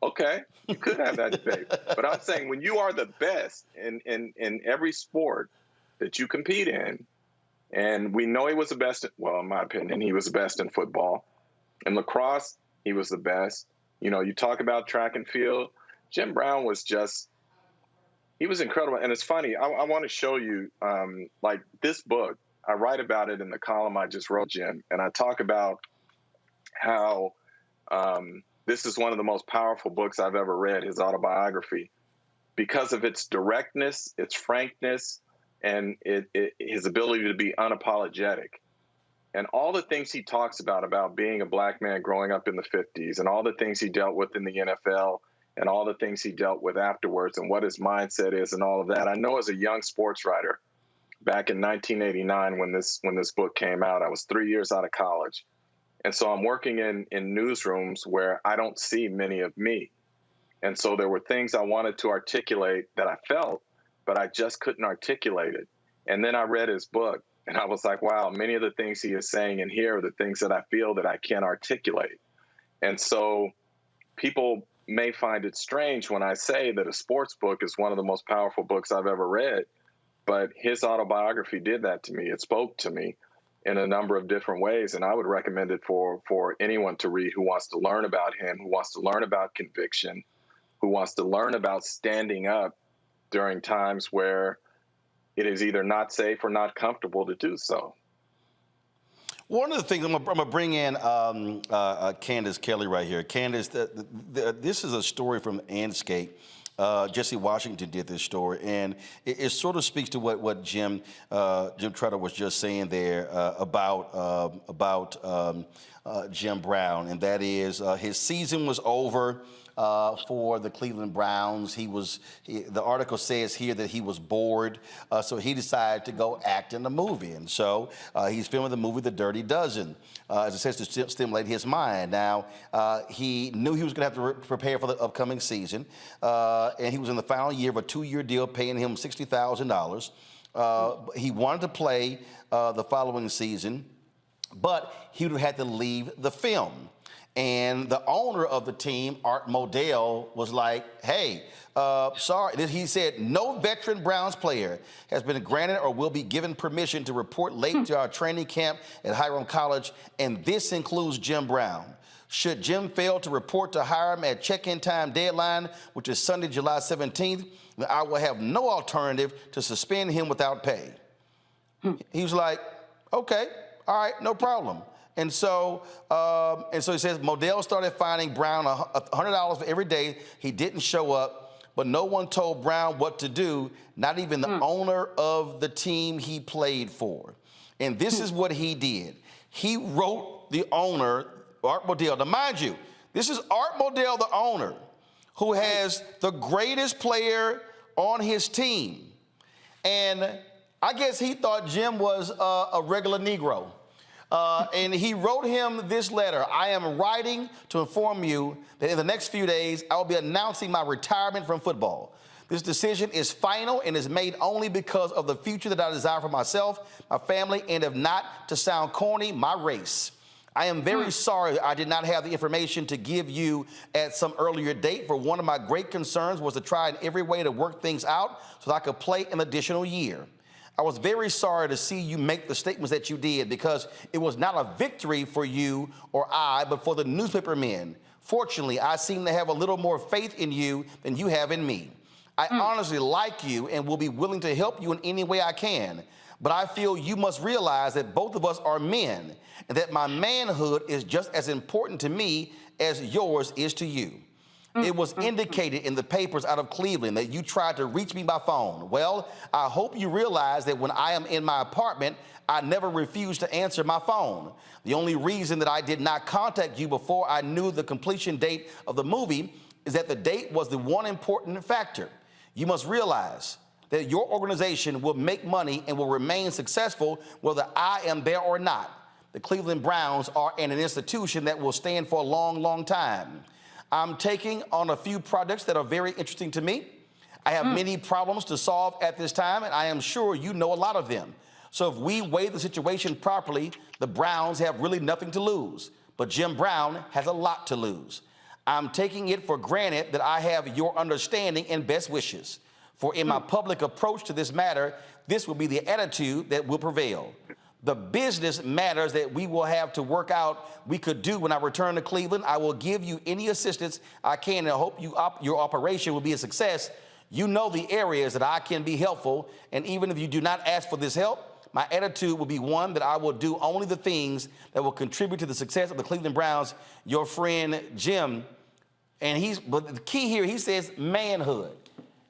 Okay, you could have that debate. But I'm saying when you are the best in every sport that you compete in, and we know he was the best, well, in my opinion, he was the best in football. In lacrosse, he was the best. You talk about track and field, Jim Brown was he was incredible. And it's funny, I want to show you, like this book, I write about it in the column I just wrote, Jim, and I talk about how this is one of the most powerful books I've ever read, his autobiography, because of its directness, its frankness, and his ability to be unapologetic. And all the things he talks about being a black man growing up in the 50s, and all the things he dealt with in the NFL, and all the things he dealt with afterwards, and what his mindset is, and all of that. I know as a young sports writer, back in 1989 when this book came out, I was 3 years out of college. And so I'm working in newsrooms where I don't see many of me. And so there were things I wanted to articulate that I felt, but I just couldn't articulate it. And then I read his book, And I was like, wow, many of the things he is saying in here are the things that I feel that I can't articulate. And so people may find it strange when I say that a sports book is one of the most powerful books I've ever read, but his autobiography did that to me. It spoke to me in a number of different ways, and I would recommend it for anyone to read who wants to learn about him, who wants to learn about conviction, who wants to learn about standing up during times where it is either not safe or not comfortable to do so. One of the things, I'm gonna bring in Candace Kelly right here. Candace, this is a story from Anscape. Jesse Washington did this story, and it sort of speaks to what Jim Trotter was just saying there about Jim Brown, and that is his season was over for the Cleveland Browns. The article says here that he was bored, so he decided to go act in the movie, and so he's filming the movie The Dirty Dozen, as it says, to stimulate his mind. Now, he knew he was going to have to prepare for the upcoming season, and he was in the final year of a 2-year deal paying him $60,000. He wanted to play the following season, but he would have had to leave the film. And the owner of the team, Art Modell, was like, hey, sorry. He said, no veteran Browns player has been granted or will be given permission to report late to our training camp at Hiram College, and this includes Jim Brown. Should Jim fail to report to Hiram at check-in time deadline, which is Sunday, July 17th, then I will have no alternative to suspend him without pay. He was like, okay, all right, no problem. And so he says Modell started fining Brown $100 for every day he didn't show up, but no one told Brown what to do, not even the owner of the team he played for. And this is what he did. He wrote the owner, Art Modell. Now, mind you, this is Art Modell, the owner, who has the greatest player on his team. And I guess he thought Jim was a regular Negro. And he wrote him this letter. I am writing to inform you that in the next few days, I will be announcing my retirement from football. This decision is final and is made only because of the future that I desire for myself, my family, and if not, to sound corny, my race. I am very sorry I did not have the information to give you at some earlier date, for one of my great concerns was to try in every way to work things out so that I could play an additional year. I was very sorry to see you make the statements that you did, because it was not a victory for you or I, but for the newspaper men. Fortunately, I seem to have a little more faith in you than you have in me. I honestly like you and will be willing to help you in any way I can, but I feel you must realize that both of us are men and that my manhood is just as important to me as yours is to you. It was indicated in the papers out of Cleveland that you tried to reach me by phone. Well, I hope you realize that when I am in my apartment, I never refuse to answer my phone. The only reason that I did not contact you before I knew the completion date of the movie is that the date was the one important factor. You must realize that your organization will make money and will remain successful whether I am there or not. The Cleveland Browns are an institution that will stand for a long, long time. I'm taking on a few projects that are very interesting to me. I have many problems to solve at this time, and I am sure you know a lot of them. So if we weigh the situation properly, the Browns have really nothing to lose. But Jim Brown has a lot to lose. I'm taking it for granted that I have your understanding and best wishes. For in my public approach to this matter, this will be the attitude that will prevail. The business matters that we will have to work out we could do when I return to Cleveland. I will give you any assistance I can, and I hope your operation will be a success. You know the areas that I can be helpful, and even if you do not ask for this help, my attitude will be one that I will do only the things that will contribute to the success of the Cleveland Browns. Your friend Jim, but the key here, he says manhood.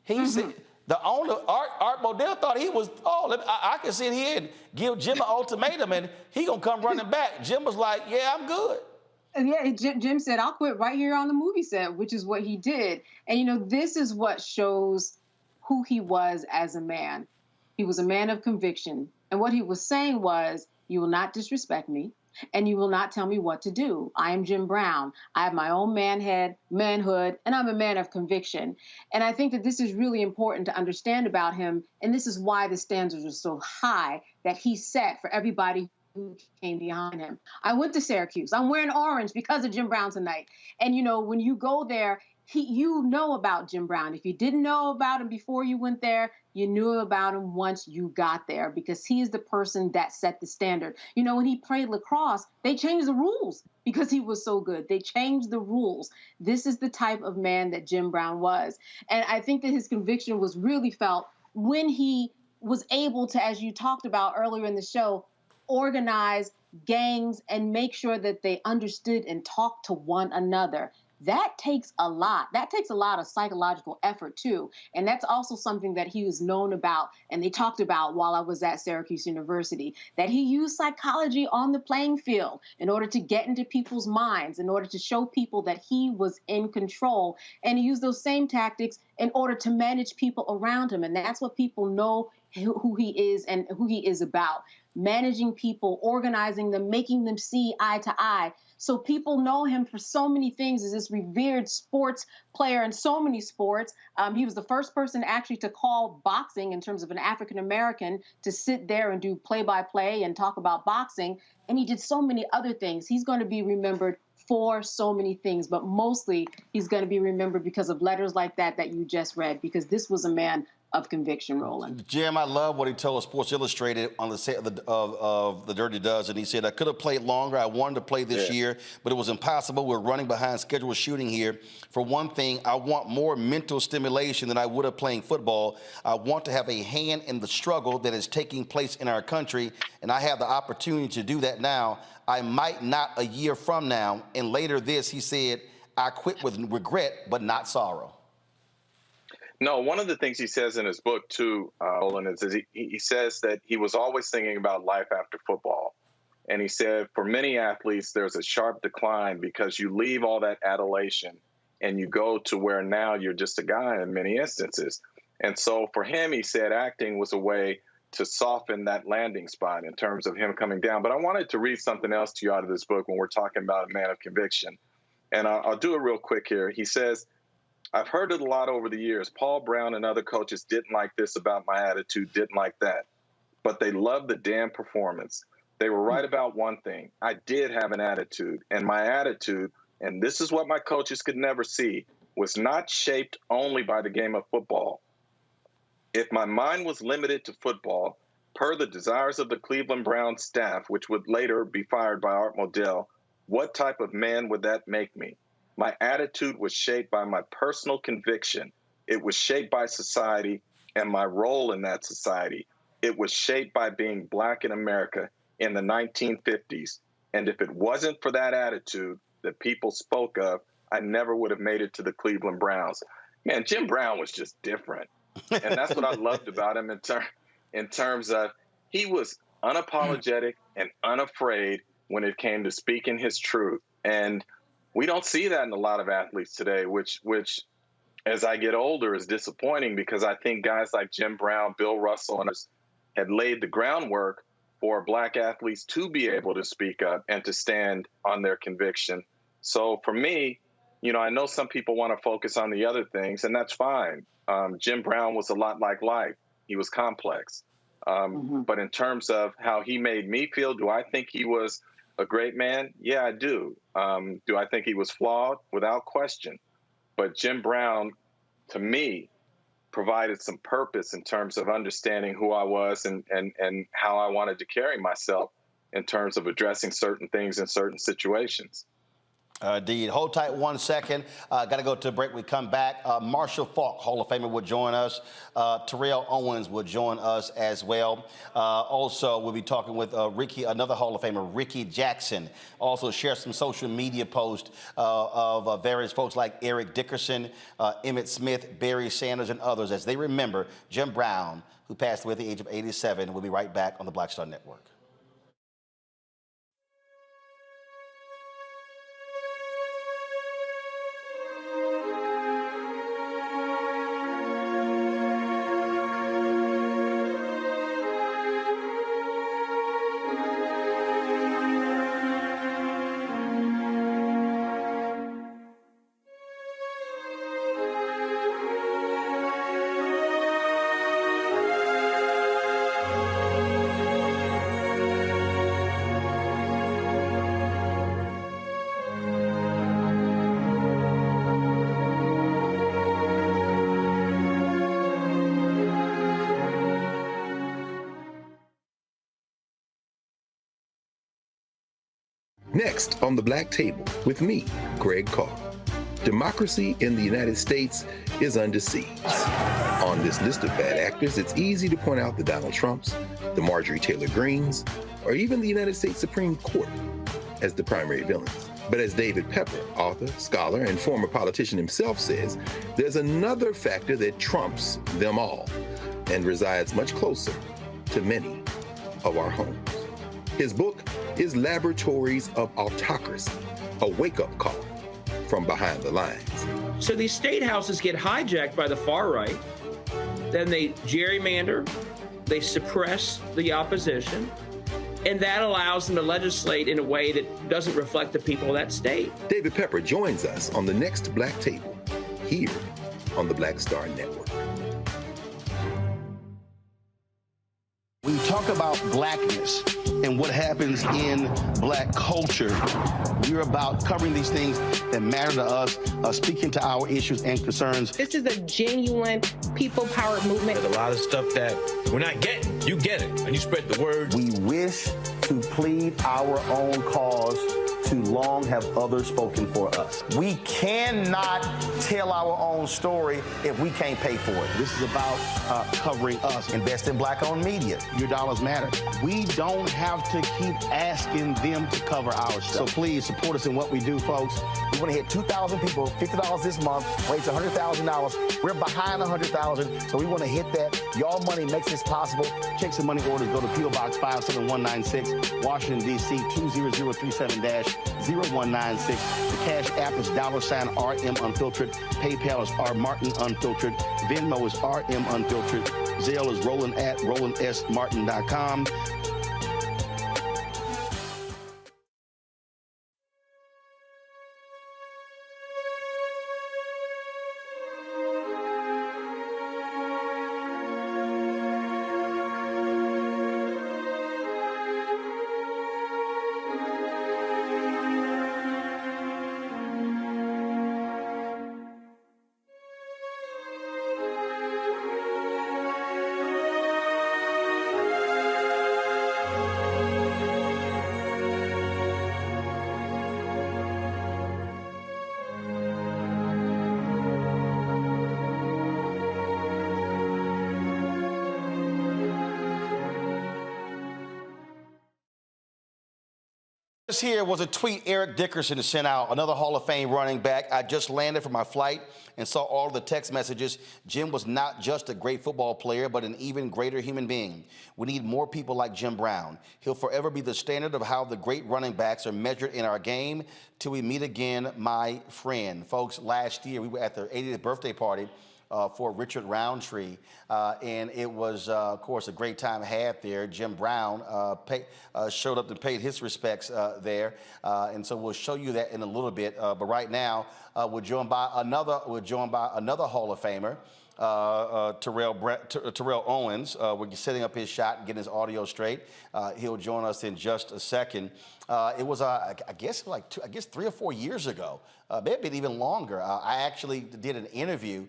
He said, the owner, Art Modell, thought he was, I can sit here and give Jim an ultimatum and he gonna come running back. Jim was like, yeah, I'm good. And yeah, Jim said, I'll quit right here on the movie set, which is what he did. And, this is what shows who he was as a man. He was a man of conviction. And what he was saying was, you will not disrespect me. and you will not tell me what to do. I am Jim Brown. I have my own manhood, and I'm a man of conviction. And I think that this is really important to understand about him, and this is why the standards are so high that he set for everybody who came behind him. I went to Syracuse. I'm wearing orange because of Jim Brown tonight. And, you know, when you go there, you know about Jim Brown. If you didn't know about him before you went there, you knew about him once you got there, because he's the person that set the standard. You know, when he played lacrosse, they changed the rules because he was so good. They changed the rules. This is the type of man that Jim Brown was. And I think that his conviction was really felt when he was able to, as you talked about earlier in the show, organize gangs and make sure that they understood and talked to one another. That takes a lot. That takes a lot of psychological effort, too. And that's also something that he was known about, and they talked about while I was at Syracuse University, that he used psychology on the playing field in order to get into people's minds, in order to show people that he was in control. And he used those same tactics in order to manage people around him. And that's what people know who he is and who he is about. Managing people, organizing them, making them see eye to eye. So people know him for so many things as this revered sports player in so many sports. He was the first person actually to call boxing, in terms of an African-American, to sit there and do play-by-play and talk about boxing. And he did so many other things. He's going to be remembered for so many things, but mostly he's going to be remembered because of letters like that you just read, because this was a man of conviction, Roland. Jim, I love what he told Sports Illustrated on the set of the Dirty Dozen. He said, I could have played longer. I wanted to play this year, but it was impossible. We're running behind scheduled shooting here. For one thing, I want more mental stimulation than I would have playing football. I want to have a hand in the struggle that is taking place in our country, and I have the opportunity to do that now. I might not a year from now. And later this, he said, I quit with regret, but not sorrow. No, one of the things he says in his book, too, Roland, is he says that he was always thinking about life after football. And he said, for many athletes, there's a sharp decline because you leave all that adulation and you go to where now you're just a guy in many instances. And so for him, he said acting was a way to soften that landing spot in terms of him coming down. But I wanted to read something else to you out of this book when we're talking about a man of conviction. And I'll do it real quick here. He says, I've heard it a lot over the years. Paul Brown and other coaches didn't like this about my attitude, didn't like that. But they loved the damn performance. They were right about one thing. I did have an attitude. And my attitude, and this is what my coaches could never see, was not shaped only by the game of football. If my mind was limited to football, per the desires of the Cleveland Browns staff, which would later be fired by Art Modell, what type of man would that make me? My attitude was shaped by my personal conviction. It was shaped by society and my role in that society. It was shaped by being black in America in the 1950s. And if it wasn't for that attitude that people spoke of, I never would have made it to the Cleveland Browns. Man, Jim Brown was just different. And that's what I loved about him in terms of he was unapologetic and unafraid when it came to speaking his truth. And we don't see that in a lot of athletes today, which as I get older is disappointing, because I think guys like Jim Brown, Bill Russell, and others had laid the groundwork for black athletes to be able to speak up and to stand on their conviction. So for me, you know, I know some people want to focus on the other things, and that's fine. Jim Brown was a lot like life. He was complex. But in terms of how he made me feel, do I think he was a great man? Yeah, I do. Do I think he was flawed? Without question. But Jim Brown, to me, provided some purpose in terms of understanding who I was and how I wanted to carry myself in terms of addressing certain things in certain situations. Indeed. Hold tight 1 second. Got to go to a break. We come back. Marshall Faulk, Hall of Famer, will join us. Terrell Owens will join us as well. Also, we'll be talking with Ricky, another Hall of Famer, Ricky Jackson. Also, share some social media posts of various folks like Eric Dickerson, Emmett Smith, Barry Sanders, and others as they remember Jim Brown, who passed away at the age of 87. We'll be right back on the Black Star Network. Next on the Black Table with me, Greg Carr. Democracy in the United States is under siege. On this list of bad actors, it's easy to point out the Donald Trumps, the Marjorie Taylor Greens, or even the United States Supreme Court as the primary villains. But as David Pepper, author, scholar, and former politician himself says, there's another factor that trumps them all and resides much closer to many of our homes. His book is Laboratories of Autocracy, a wake-up call from behind the lines. So these state houses get hijacked by the far right, then they gerrymander, they suppress the opposition, and that allows them to legislate in a way that doesn't reflect the people of that state. David Pepper joins us on the next Black Table, here on the Black Star Network. When you talk about blackness and what happens in black culture, we're about covering these things that matter to us, speaking to our issues and concerns. This is a genuine people-powered movement. There's a lot of stuff that we're not getting. You get it, and you spread the word. We wish to plead our own cause. Too long have others spoken for us. We cannot tell our own story if we can't pay for it. This is about covering us. Invest in black-owned media. Your dollars matter. We don't have to keep asking them to cover our stuff. So please support us in what we do, folks. We want to hit 2,000 people, $50 this month, raise $100,000. We're behind $100,000, so we want to hit that. Y'all money makes this possible. Check some money orders. Go to P.O. Box 57196, Washington, D.C. 20037-0196. The Cash App is $RM Unfiltered. PayPal is R Martin Unfiltered. Venmo is RM Unfiltered. Zelle is Roland at RolandSMartin.com. This here was a tweet Eric Dickerson sent out, another Hall of Fame running back. I just landed from my flight and saw all the text messages. Jim was not just a great football player, but an even greater human being. We need more people like Jim Brown. He'll forever be the standard of how the great running backs are measured in our game. Till we meet again, my friend. Folks, last year we were at the 80th birthday party for Richard Roundtree, and it was, of course, a great time had there. Jim Brown showed up and paid his respects there, and so we'll show you that in a little bit. But right now, we're joined by another Hall of Famer, Terrell Owens. We're setting up his shot and getting his audio straight. He'll join us in just a second. It was, I guess 3 or 4 years ago, maybe even longer. I actually did an interview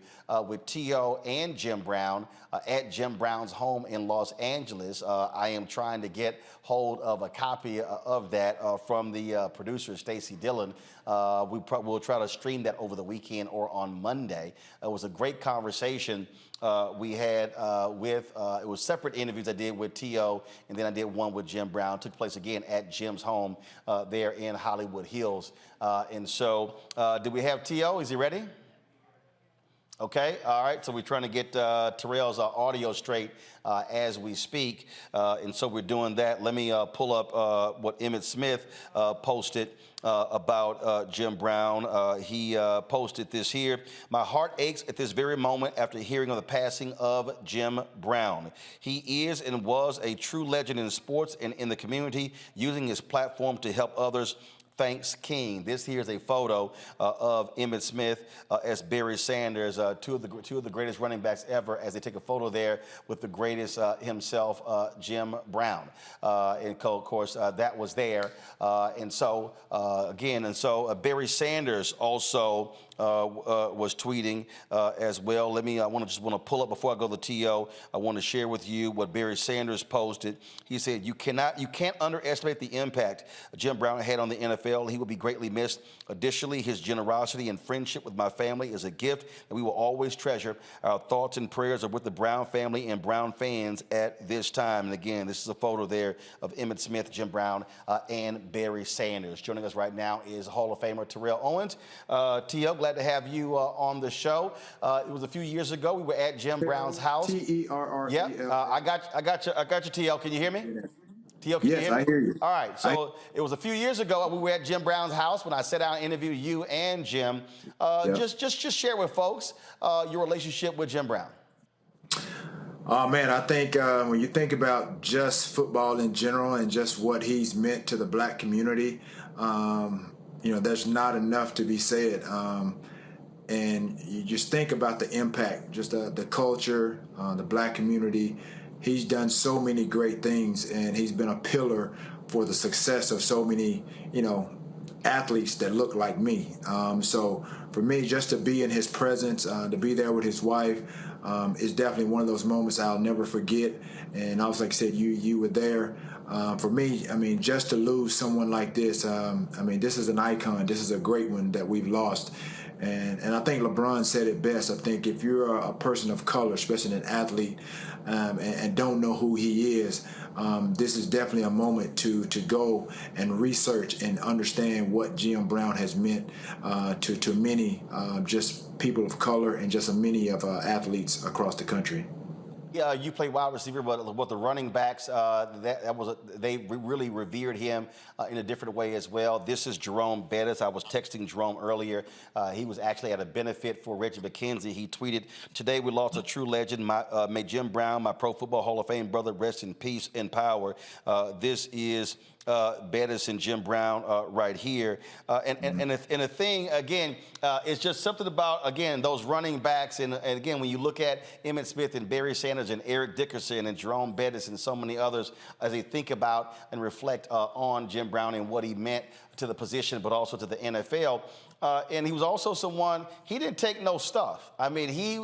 with T.O. and Jim Brown at Jim Brown's home in Los Angeles. I am trying to get hold of a copy of that from the producer, Stacey Dillon. We'll try to stream that over the weekend or on Monday. It was a great conversation we had it was separate interviews I did with T.O. and then I did one with Jim Brown. It took place again at Jim's home there in Hollywood Hills. And so, do we have T.O.? Is he ready? Okay, all right, so we're trying to get Terrell's audio straight as we speak, and so we're doing that. Let me pull up what Emmett Smith posted about Jim Brown. He posted this here. My heart aches at this very moment after hearing of the passing of Jim Brown. He is and was a true legend in sports and in the community, using his platform to help others. Thanks, King. This here is a photo of Emmett Smith as Barry Sanders, two of the greatest running backs ever, as they take a photo there with the greatest himself, Jim Brown. And of course, that was there. And so Barry Sanders also was tweeting as well. I want to pull up before I go to TO. I want to share with you what Barry Sanders posted. He said, you can't underestimate the impact Jim Brown had on the NFL. He will be greatly missed. Additionally, his generosity and friendship with my family is a gift that we will always treasure. Our thoughts and prayers are with the Brown family and Brown fans at this time. And again, this is a photo there of Emmitt Smith, Jim Brown, and Barry Sanders. Joining us right now is Hall of Famer Terrell Owens. T.O., glad to have you on the show. It was a few years ago. We were at Jim Brown's house. Terrell. Yep. I got you, T.O. Can you hear me? T.O., can you hear me? I hear you. All right. So it was a few years ago. We were at Jim Brown's house when I sat down and interviewed you and Jim. Just share with folks your relationship with Jim Brown. Oh, man, I think when you think about just football in general and just what he's meant to the black community, there's not enough to be said. And you just think about the impact, just the culture, the black community. He's done so many great things, and he's been a pillar for the success of so many, athletes that look like me. So for me, just to be in his presence, to be there with his wife, is definitely one of those moments I'll never forget. And I was, like I said, you were there. For me, just to lose someone like this, this is an icon. This is a great one that we've lost. And I think LeBron said it best. I think if you're a person of color, especially an athlete, and don't know who he is, this is definitely a moment to go and research and understand what Jim Brown has meant to many just people of color and just many of athletes across the country. Yeah, you play wide receiver, but with the running backs, they really revered him in a different way as well. This is Jerome Bettis. I was texting Jerome earlier. He was actually at a benefit for Reggie McKenzie. He tweeted, "Today we lost a true legend. May Jim Brown, my Pro Football Hall of Fame brother, rest in peace and power." This is Bettis and Jim Brown right here. And the thing, again, it's just something about, again, those running backs. And again, when you look at Emmitt Smith and Barry Sanders and Eric Dickerson and Jerome Bettis and so many others, as they think about and reflect on Jim Brown and what he meant to the position, but also to the NFL. And he was also someone, he didn't take no stuff. He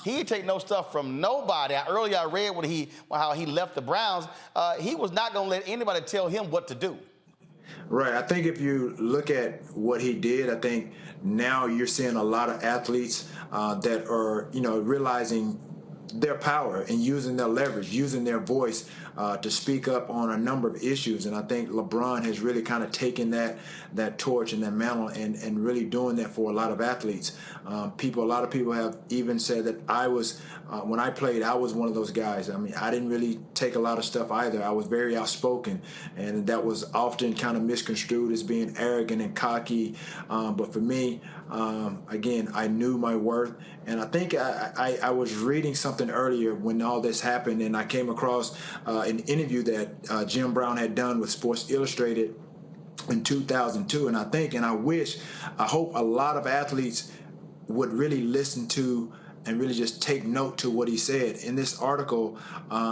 didn't take no stuff from nobody. Earlier I read how he left the Browns. He was not going to let anybody tell him what to do. Right. I think if you look at what he did, I think now you're seeing a lot of athletes that are, realizing their power and using their leverage, using their voice to speak up on a number of issues. And I think LeBron has really kind of taken that torch and that mantle and really doing that for a lot of athletes. A lot of people have even said that I was, when I played, I was one of those guys. I didn't really take a lot of stuff either. I was very outspoken, and that was often kind of misconstrued as being arrogant and cocky. But for me, again, I knew my worth. And I think I was reading something earlier when all this happened, and I came across an interview that Jim Brown had done with Sports Illustrated in 2002. And I hope a lot of athletes would really listen to and really just take note to what he said. In this article,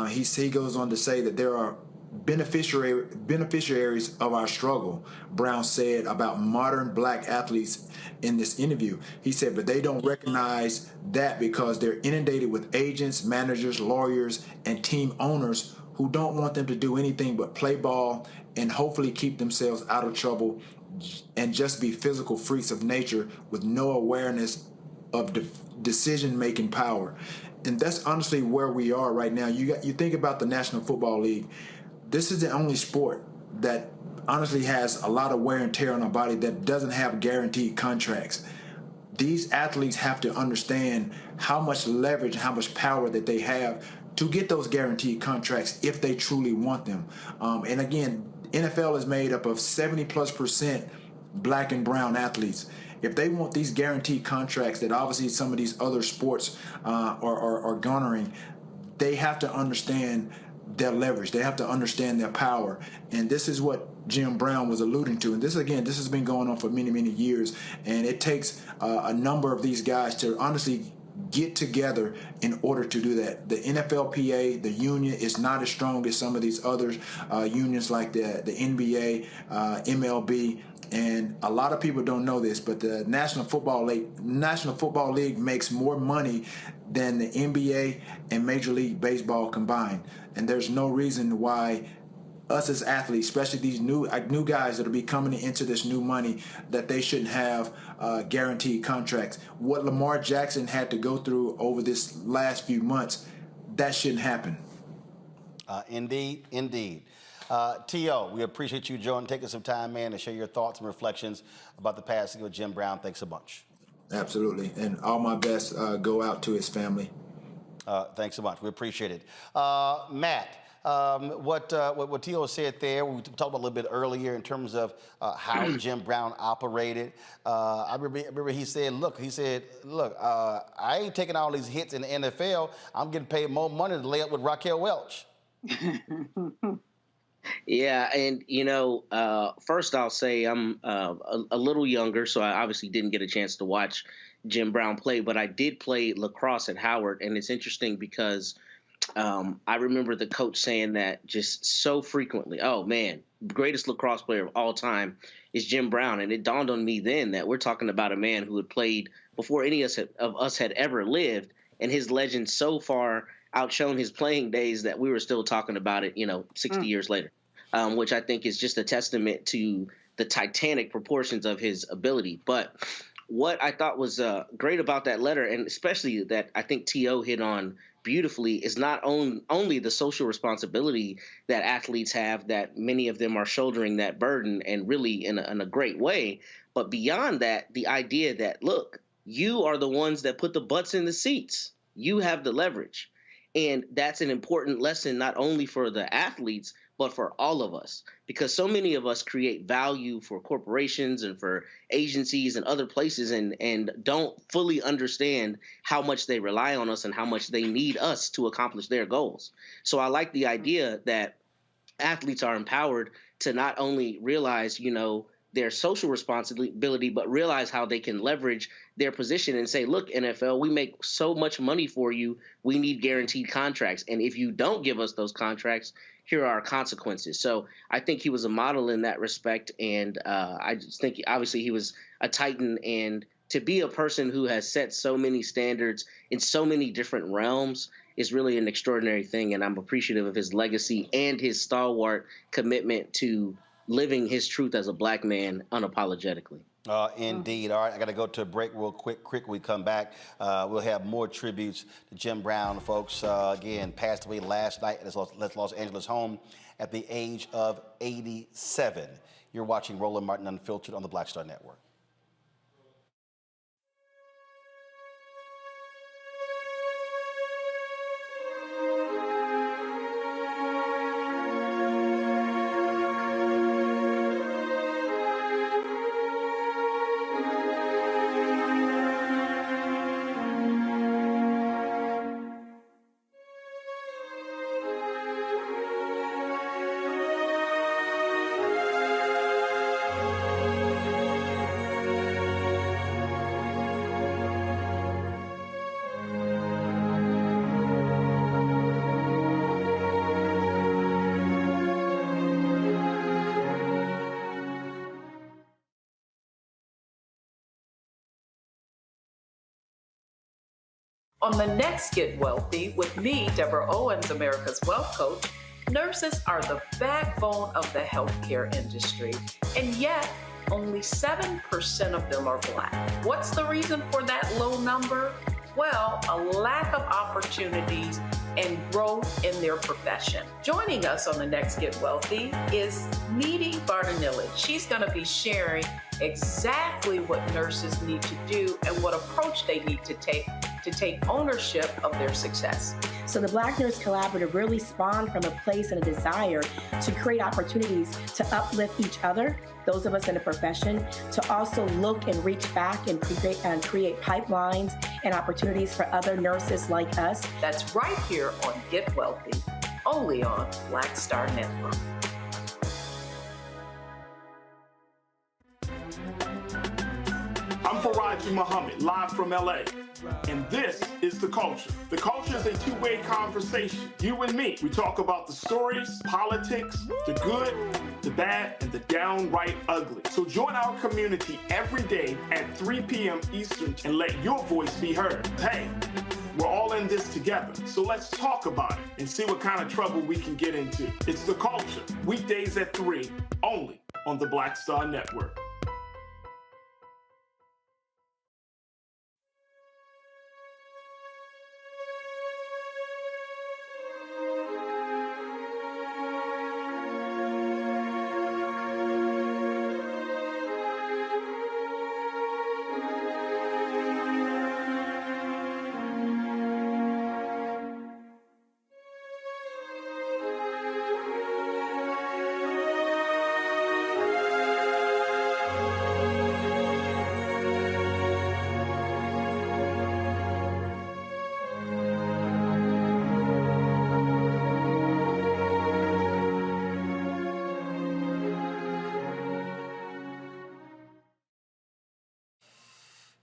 he goes on to say that there are beneficiaries of our struggle, Brown said about modern black athletes in this interview. He said, but they don't recognize that because they're inundated with agents, managers, lawyers, and team owners who don't want them to do anything but play ball and hopefully keep themselves out of trouble and just be physical freaks of nature with no awareness of decision-making power. And that's honestly where we are right now. You think about the National Football League. This is the only sport that honestly has a lot of wear and tear on our body that doesn't have guaranteed contracts. These athletes have to understand how much leverage and how much power that they have to get those guaranteed contracts if they truly want them. And again, NFL is made up of 70+% black and brown athletes. If they want these guaranteed contracts that obviously some of these other sports are garnering, they have to understand their leverage. They have to understand their power. And this is what Jim Brown was alluding to. And this has been going on for many, many years. And it takes a number of these guys to honestly get together in order to do that. The NFLPA, the union, is not as strong as some of these other unions like the NBA, MLB. And a lot of people don't know this, but the National Football League makes more money than the NBA and Major League Baseball combined. And there's no reason why us as athletes, especially these new guys that will be coming into this new money, that they shouldn't have guaranteed contracts. What Lamar Jackson had to go through over this last few months, that shouldn't happen. Indeed. T.O., we appreciate you, Joe, and taking some time, man, to share your thoughts and reflections about the passing of Jim Brown. Thanks a bunch. Absolutely. And all my best go out to his family. Thanks so much. We appreciate it. Matt, what T.O. said there, we talked about a little bit earlier in terms of how Jim Brown operated. I remember he said, look, I ain't taking all these hits in the NFL. I'm getting paid more money to lay up with Raquel Welch. Yeah, and first I'll say I'm a little younger, so I obviously didn't get a chance to watch Jim Brown play, but I did play lacrosse at Howard, and it's interesting because I remember the coach saying that just so frequently. Oh man, greatest lacrosse player of all time is Jim Brown, and it dawned on me then that we're talking about a man who had played before any of us had ever lived, and his legend so far outshone his playing days that we were still talking about it, 60 years later, which I think is just a testament to the titanic proportions of his ability. But what I thought was great about that letter, and especially that I think T.O. hit on beautifully, is not only the social responsibility that athletes have, that many of them are shouldering that burden, and really in a great way, but beyond that, the idea that, look, you are the ones that put the butts in the seats. You have the leverage. And that's an important lesson, not only for the athletes, but for all of us, because so many of us create value for corporations and for agencies and other places and don't fully understand how much they rely on us and how much they need us to accomplish their goals. So I like the idea that athletes are empowered to not only realize, their social responsibility, but realize how they can leverage their position and say, look, NFL, we make so much money for you. We need guaranteed contracts. And if you don't give us those contracts, here are our consequences. So I think he was a model in that respect. And I just think, obviously, he was a titan. And to be a person who has set so many standards in so many different realms is really an extraordinary thing. And I'm appreciative of his legacy and his stalwart commitment to living his truth as a black man unapologetically. Indeed. All right, I got to go to a break real quick. We come back. We'll have more tributes to Jim Brown, folks. Again, passed away last night at his Los Angeles home at the age of 87. You're watching Roland Martin Unfiltered on the Black Star Network. On the next Get Wealthy with me, Deborah Owens, America's Wealth Coach, nurses are the backbone of the healthcare industry, and yet only 7% of them are Black. What's the reason for that low number? Well, a lack of opportunities and growth in their profession. Joining us on the next Get Wealthy is Neely Bartanilli. She's going to be sharing exactly what nurses need to do and what approach they need to take ownership of their success. So the Black Nurse Collaborative really spawned from a place and a desire to create opportunities to uplift each other, those of us in the profession, to also look and reach back and create pipelines and opportunities for other nurses like us. That's right here on Get Wealthy, only on Black Star Network. I'm Faraji Muhammad, live from LA. And this is The Culture. The Culture is a two-way conversation. You and me. We talk about the stories, politics, the good, the bad, and the downright ugly. So join our community every day at 3 p.m. Eastern and let your voice be heard. Hey, we're all in this together. So let's talk about it and see what kind of trouble we can get into. It's The Culture. Weekdays at 3, only on the Black Star Network.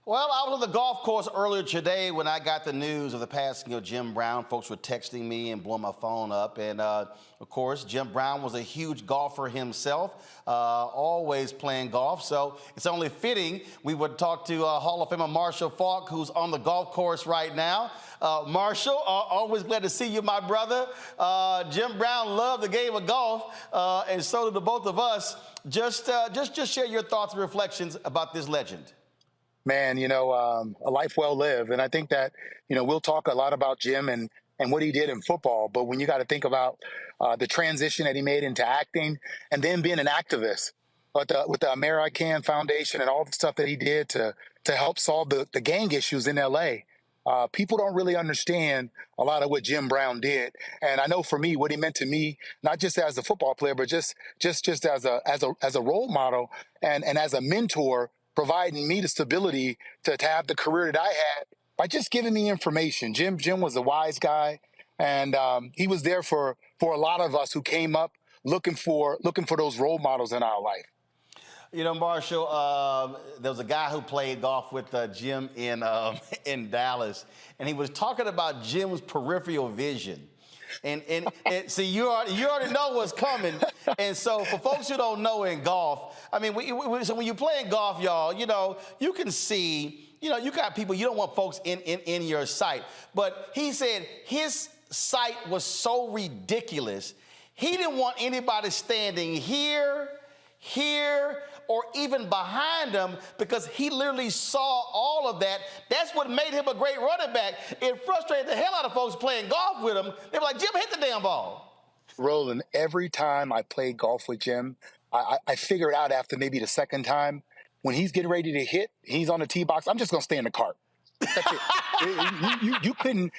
Well, I was on the golf course earlier today when I got the news of the passing of Jim Brown. Folks were texting me and blowing my phone up. And, of course, Jim Brown was a huge golfer himself, always playing golf. So it's only fitting we would talk to Hall of Famer Marshall Faulk, who's on the golf course right now. Marshall, always glad to see you, my brother. Jim Brown loved the game of golf, and so did the both of us. Just share your thoughts and reflections about this legend. Man, a life well lived. And I think that, we'll talk a lot about Jim and what he did in football. But when you got to think about the transition that he made into acting and then being an activist with the American Foundation and all the stuff that he did to help solve the gang issues in L.A., people don't really understand a lot of what Jim Brown did. And I know for me, what he meant to me, not just as a football player, but just as a role model and as a mentor, providing me the stability to have the career that I had by just giving me information. Jim was a wise guy, and he was there for a lot of us who came up looking for those role models in our life. Marshall, there was a guy who played golf with Jim in Dallas, and he was talking about Jim's peripheral vision. And see, you already know what's coming. And so for folks who don't know in golf, I mean, so when you're playing golf, y'all, you can see, you got people, you don't want folks in your sight. But he said his sight was so ridiculous, he didn't want anybody standing here, or even behind him, because he literally saw all of that. That's what made him a great running back. It frustrated the hell out of folks playing golf with him. They were like, Jim, hit the damn ball. Roland, every time I played golf with Jim, I figured out after maybe the second time, when he's getting ready to hit, he's on the tee box, I'm just going to stay in the cart. That's it. You couldn't,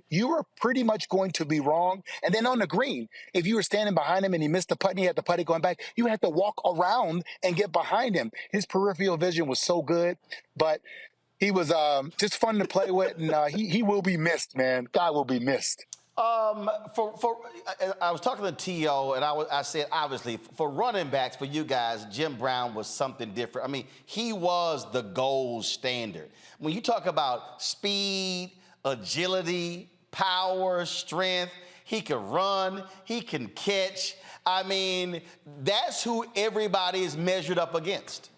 you were pretty much going to be wrong. And then on the green, if you were standing behind him and he missed the putt and he had the putty going back, you had to walk around and get behind him. His peripheral vision was so good, but he was just fun to play with, and he will be missed, man. God will be missed. I was talking to T.O., and I said, obviously, for running backs, for you guys, Jim Brown was something different. He was the gold standard. When you talk about speed, agility, power, strength, he can run, he can catch. That's who everybody is measured up against.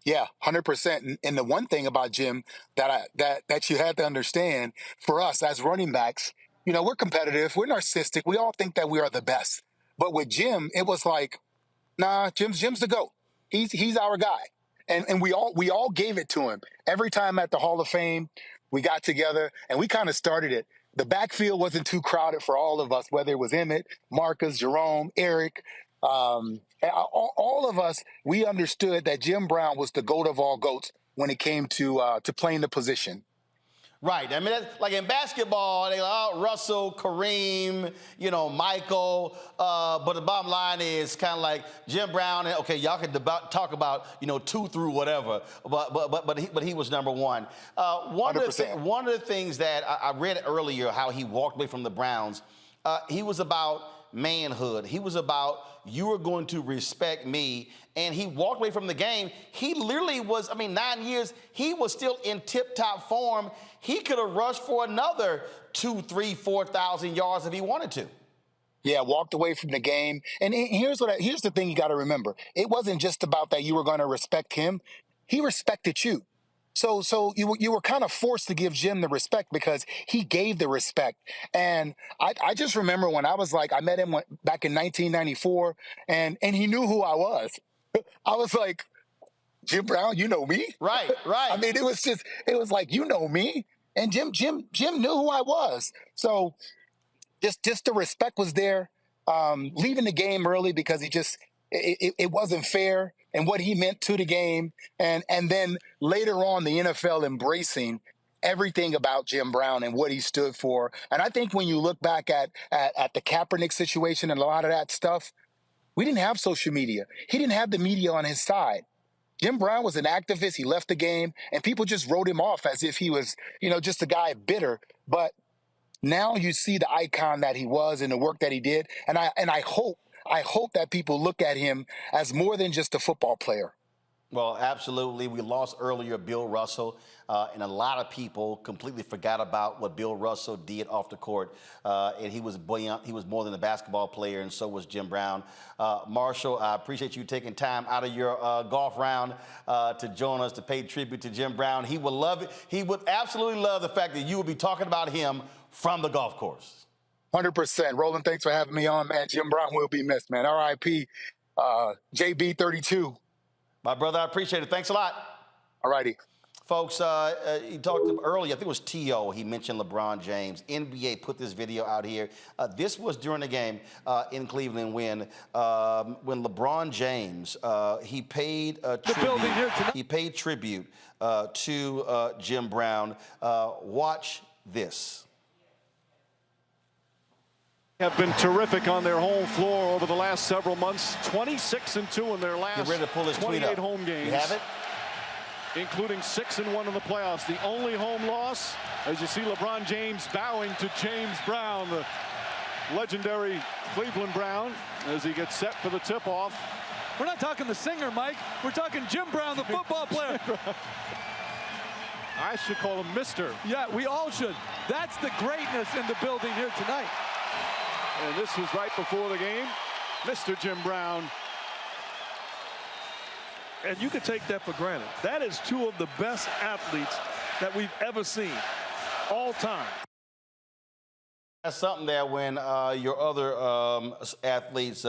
Yeah, 100%. And the one thing about Jim that you had to understand, for us as running backs, we're competitive, we're narcissistic, we all think that we are the best. But with Jim, it was like, nah, Jim's the GOAT. He's our guy. And we all gave it to him. Every time at the Hall of Fame, we got together and we kind of started it. The backfield wasn't too crowded for all of us, whether it was Emmett, Marcus, Jerome, Eric, all of us, we understood that Jim Brown was the GOAT of all GOATs when it came to playing the position. Right. Like in basketball, they like, Russell, Kareem, Michael. But the bottom line is kind of like Jim Brown. Okay, y'all can talk about 2 through whatever, but he was number one. One of the things that I read earlier, how he walked away from the Browns. He was about manhood. He was about, you are going to respect me. And he walked away from the game. He literally was, 9 years, he was still in tip-top form. He could have rushed for another 2,000, 3,000, 4,000 yards if he wanted to. Yeah, walked away from the game. And here's the thing you got to remember. It wasn't just about that you were going to respect him. He respected you. So you were kind of forced to give Jim the respect because he gave the respect. And I just remember when I met him back in 1994, and he knew who I was. I was like, Jim Brown, you know me? Right. It was like, you know me. And Jim knew who I was. So just the respect was there. Leaving the game early because it wasn't fair and what he meant to the game. And then later on, the NFL embracing everything about Jim Brown and what he stood for. And I think when you look back at the Kaepernick situation and a lot of that stuff, we didn't have social media. He didn't have the media on his side. Jim Brown was an activist. He left the game, and people just wrote him off as if he was, just a guy bitter. But now you see the icon that he was and the work that he did. And I hope that people look at him as more than just a football player. Well, absolutely. We lost earlier Bill Russell, and a lot of people completely forgot about what Bill Russell did off the court. And he was more than a basketball player, and so was Jim Brown. Marshall, I appreciate you taking time out of your golf round to join us to pay tribute to Jim Brown. He would love it. He would absolutely love the fact that you would be talking about him from the golf course. 100%. Roland, thanks for having me on, man. Jim Brown will be missed, man. R.I.P. JB32. My brother, I appreciate it. Thanks a lot. All righty. Folks, he talked earlier, I think it was T.O., he mentioned LeBron James. NBA put this video out here. This was during the game in Cleveland when LeBron James, he paid tribute to Jim Brown. Watch this. Have been terrific on their home floor over the last several months. 26-2 in their last 28 home games. You have it? Including 6-1 in the playoffs. The only home loss, as you see LeBron James bowing to James Brown, the legendary Cleveland Brown, as he gets set for the tip-off. We're not talking the singer, Mike. We're talking Jim Brown, the football player. I should call him Mr. Yeah, we all should. That's the greatness in the building here tonight. And this was right before the game. Mr. Jim Brown. And you could take that for granted. That is two of the best athletes that we've ever seen all time. That's something that when your other athletes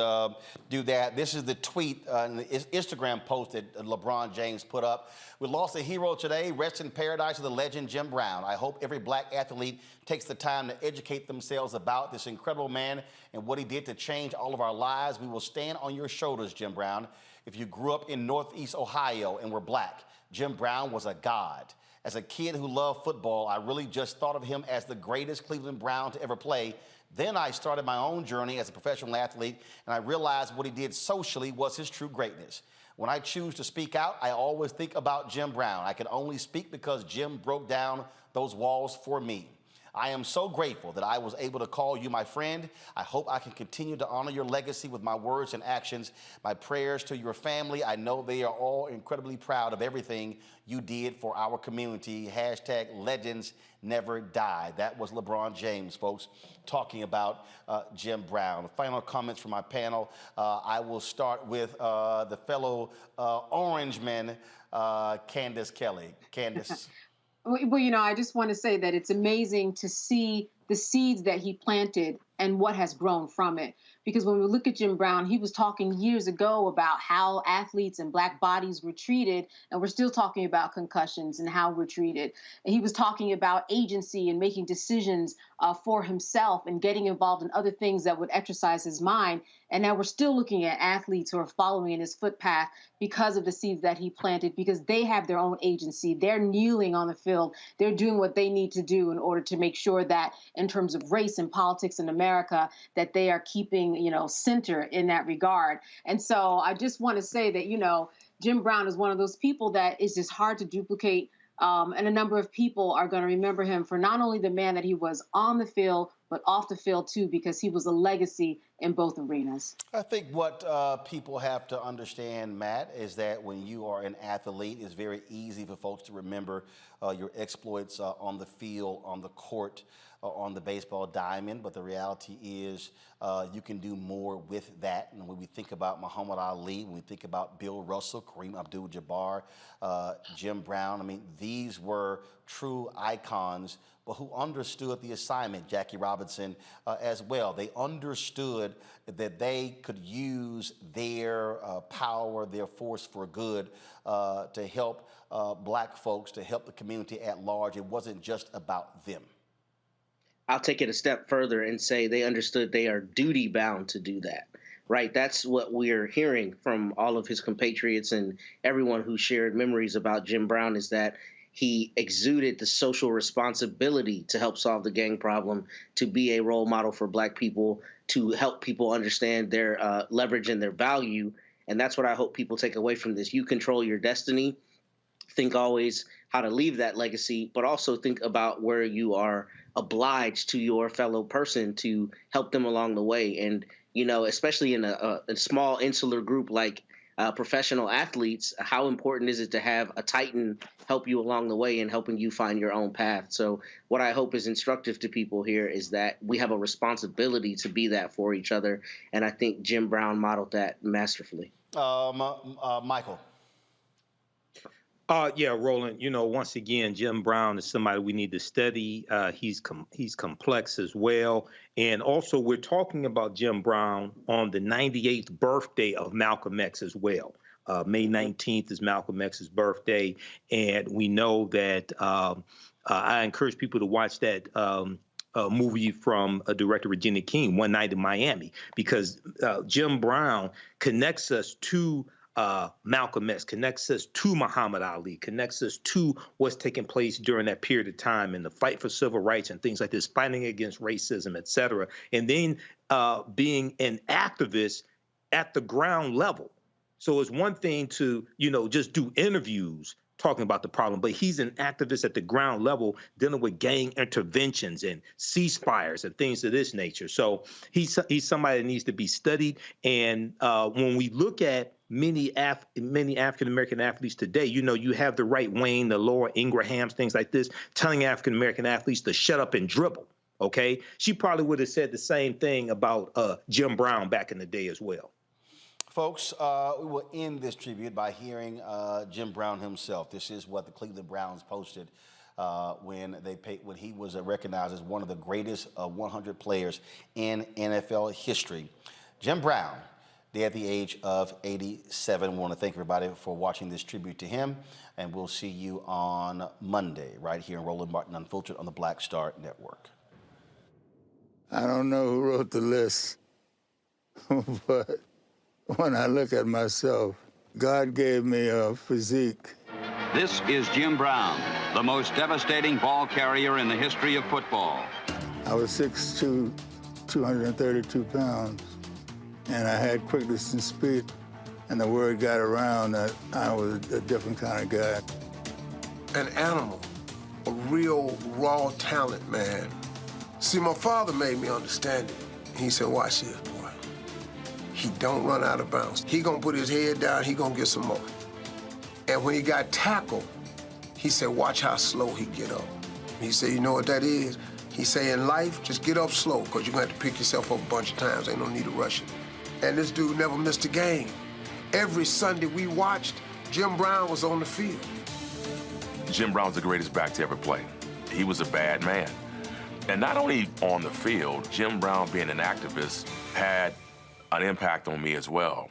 do that. This is the tweet, Instagram post that LeBron James put up. We lost a hero today. Rest in paradise to the legend Jim Brown. I hope every black athlete takes the time to educate themselves about this incredible man and what he did to change all of our lives. We will stand on your shoulders, Jim Brown. If you grew up in Northeast Ohio and were black, Jim Brown was a god. As a kid who loved football, I really just thought of him as the greatest Cleveland Brown to ever play. Then I started my own journey as a professional athlete, and I realized what he did socially was his true greatness. When I choose to speak out, I always think about Jim Brown. I can only speak because Jim broke down those walls for me. I am so grateful that I was able to call you my friend. I hope I can continue to honor your legacy with my words and actions. My prayers to your family. I know they are all incredibly proud of everything you did for our community. Hashtag legends never die. That was LeBron James, folks, talking about Jim Brown. Final comments from my panel. I will start with the fellow Orangeman, Candace Kelly. Candace. Well, I just want to say that it's amazing to see the seeds that he planted and what has grown from it. Because when we look at Jim Brown, he was talking years ago about how athletes and black bodies were treated, and we're still talking about concussions and how we're treated. And he was talking about agency and making decisions for himself and getting involved in other things that would exercise his mind. And now we're still looking at athletes who are following in his footpath because of the seeds that he planted, because they have their own agency. They're kneeling on the field. They're doing what they need to do in order to make sure that in terms of race and politics in America, that they are keeping, center in that regard. And so I just want to say that, Jim Brown is one of those people that is just hard to duplicate. And a number of people are going to remember him for not only the man that he was on the field, but off the field too, because he was a legacy in both arenas. I think what people have to understand, Matt, is that when you are an athlete, it's very easy for folks to remember your exploits on the field, on the court, on the baseball diamond. But the reality is you can do more with that. And when we think about Muhammad Ali, when we think about Bill Russell, Kareem Abdul-Jabbar, Jim Brown, I mean, these were true icons, but who understood the assignment, Jackie Robinson as well. They understood that they could use their power, their force for good to help black folks, to help the community at large. It wasn't just about them. I'll take it a step further and say they understood they are duty bound to do that, right? That's what we're hearing from all of his compatriots and everyone who shared memories about Jim Brown, is that he exuded the social responsibility to help solve the gang problem, to be a role model for black people, to help people understand their leverage and their value. And that's what I hope people take away from this. You control your destiny. Think always how to leave that legacy, but also think about where you are obliged to your fellow person to help them along the way. And, you know, especially in a small insular group like professional athletes, how important is it to have a titan help you along the way and helping you find your own path? So what I hope is instructive to people here is that we have a responsibility to be that for each other. And I think Jim Brown modeled that masterfully. Michael. Yeah, Roland, you know, once again, Jim Brown is somebody we need to study. He's complex as well. And also, we're talking about Jim Brown on the 98th birthday of Malcolm X as well. May 19th is Malcolm X's birthday. And we know that I encourage people to watch that movie from director Regina King, One Night in Miami, because Jim Brown connects us to Malcolm X, connects us to Muhammad Ali, connects us to what's taking place during that period of time and the fight for civil rights and things like this, fighting against racism, et cetera. And then being an activist at the ground level. So it's one thing to, you know, just do interviews talking about the problem, but he's an activist at the ground level dealing with gang interventions and ceasefires and things of this nature. So he's somebody that needs to be studied. And when we look at many African-American athletes today, you know, you have the right Wayne, the Laura Ingrahams, things like this, telling African-American athletes to shut up and dribble, okay? She probably would have said the same thing about Jim Brown back in the day as well. Folks, we will end this tribute by hearing Jim Brown himself. This is what the Cleveland Browns posted when he was recognized as one of the greatest 100 players in NFL history. Jim Brown, dead at the age of 87. We want to thank everybody for watching this tribute to him, and we'll see you on Monday right here in Roland Martin Unfiltered on the Black Star Network. I don't know who wrote the list, but when I look at myself, God gave me a physique. This is Jim Brown, the most devastating ball carrier in the history of football. I was 6'2", 232 pounds, and I had quickness and speed, and the word got around that I was a different kind of guy. An animal, a real raw talent, man. See, my father made me understand it. He said, watch this, boy. He don't run out of bounds. He gonna put his head down, he gonna get some more. And when he got tackled, he said, watch how slow he get up. He said, you know what that is? He said, in life, just get up slow, because you're gonna have to pick yourself up a bunch of times. Ain't no need to rush it. And this dude never missed a game. Every Sunday we watched, Jim Brown was on the field. Jim Brown's the greatest back to ever play. He was a bad man. And not only on the field, Jim Brown being an activist had an impact on me as well.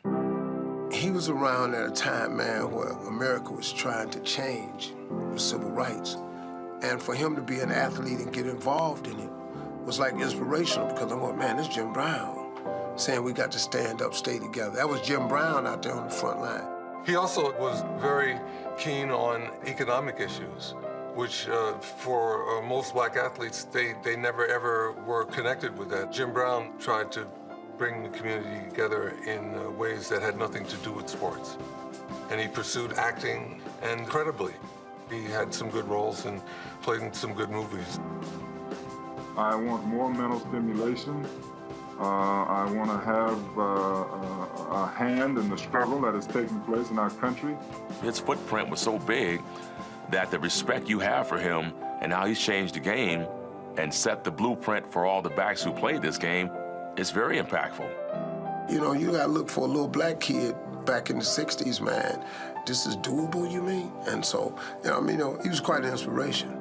He was around at a time, man, where America was trying to change with civil rights. And for him to be an athlete and get involved in it was like inspirational, because I'm like, man, this is Jim Brown saying we got to stand up, stay together. That was Jim Brown out there on the front line. He also was very keen on economic issues, which for most black athletes, they never ever were connected with that. Jim Brown tried to bring the community together in ways that had nothing to do with sports. And he pursued acting, and incredibly, he had some good roles and played in some good movies. I want more mental stimulation. I want to have a hand in the struggle that is taking place in our country. His footprint was so big that the respect you have for him, and now he's changed the game and set the blueprint for all the backs who played this game, is very impactful. You know, you gotta look for a little black kid back in the 60s, man. This is doable, you mean? And so, you know, he was quite an inspiration.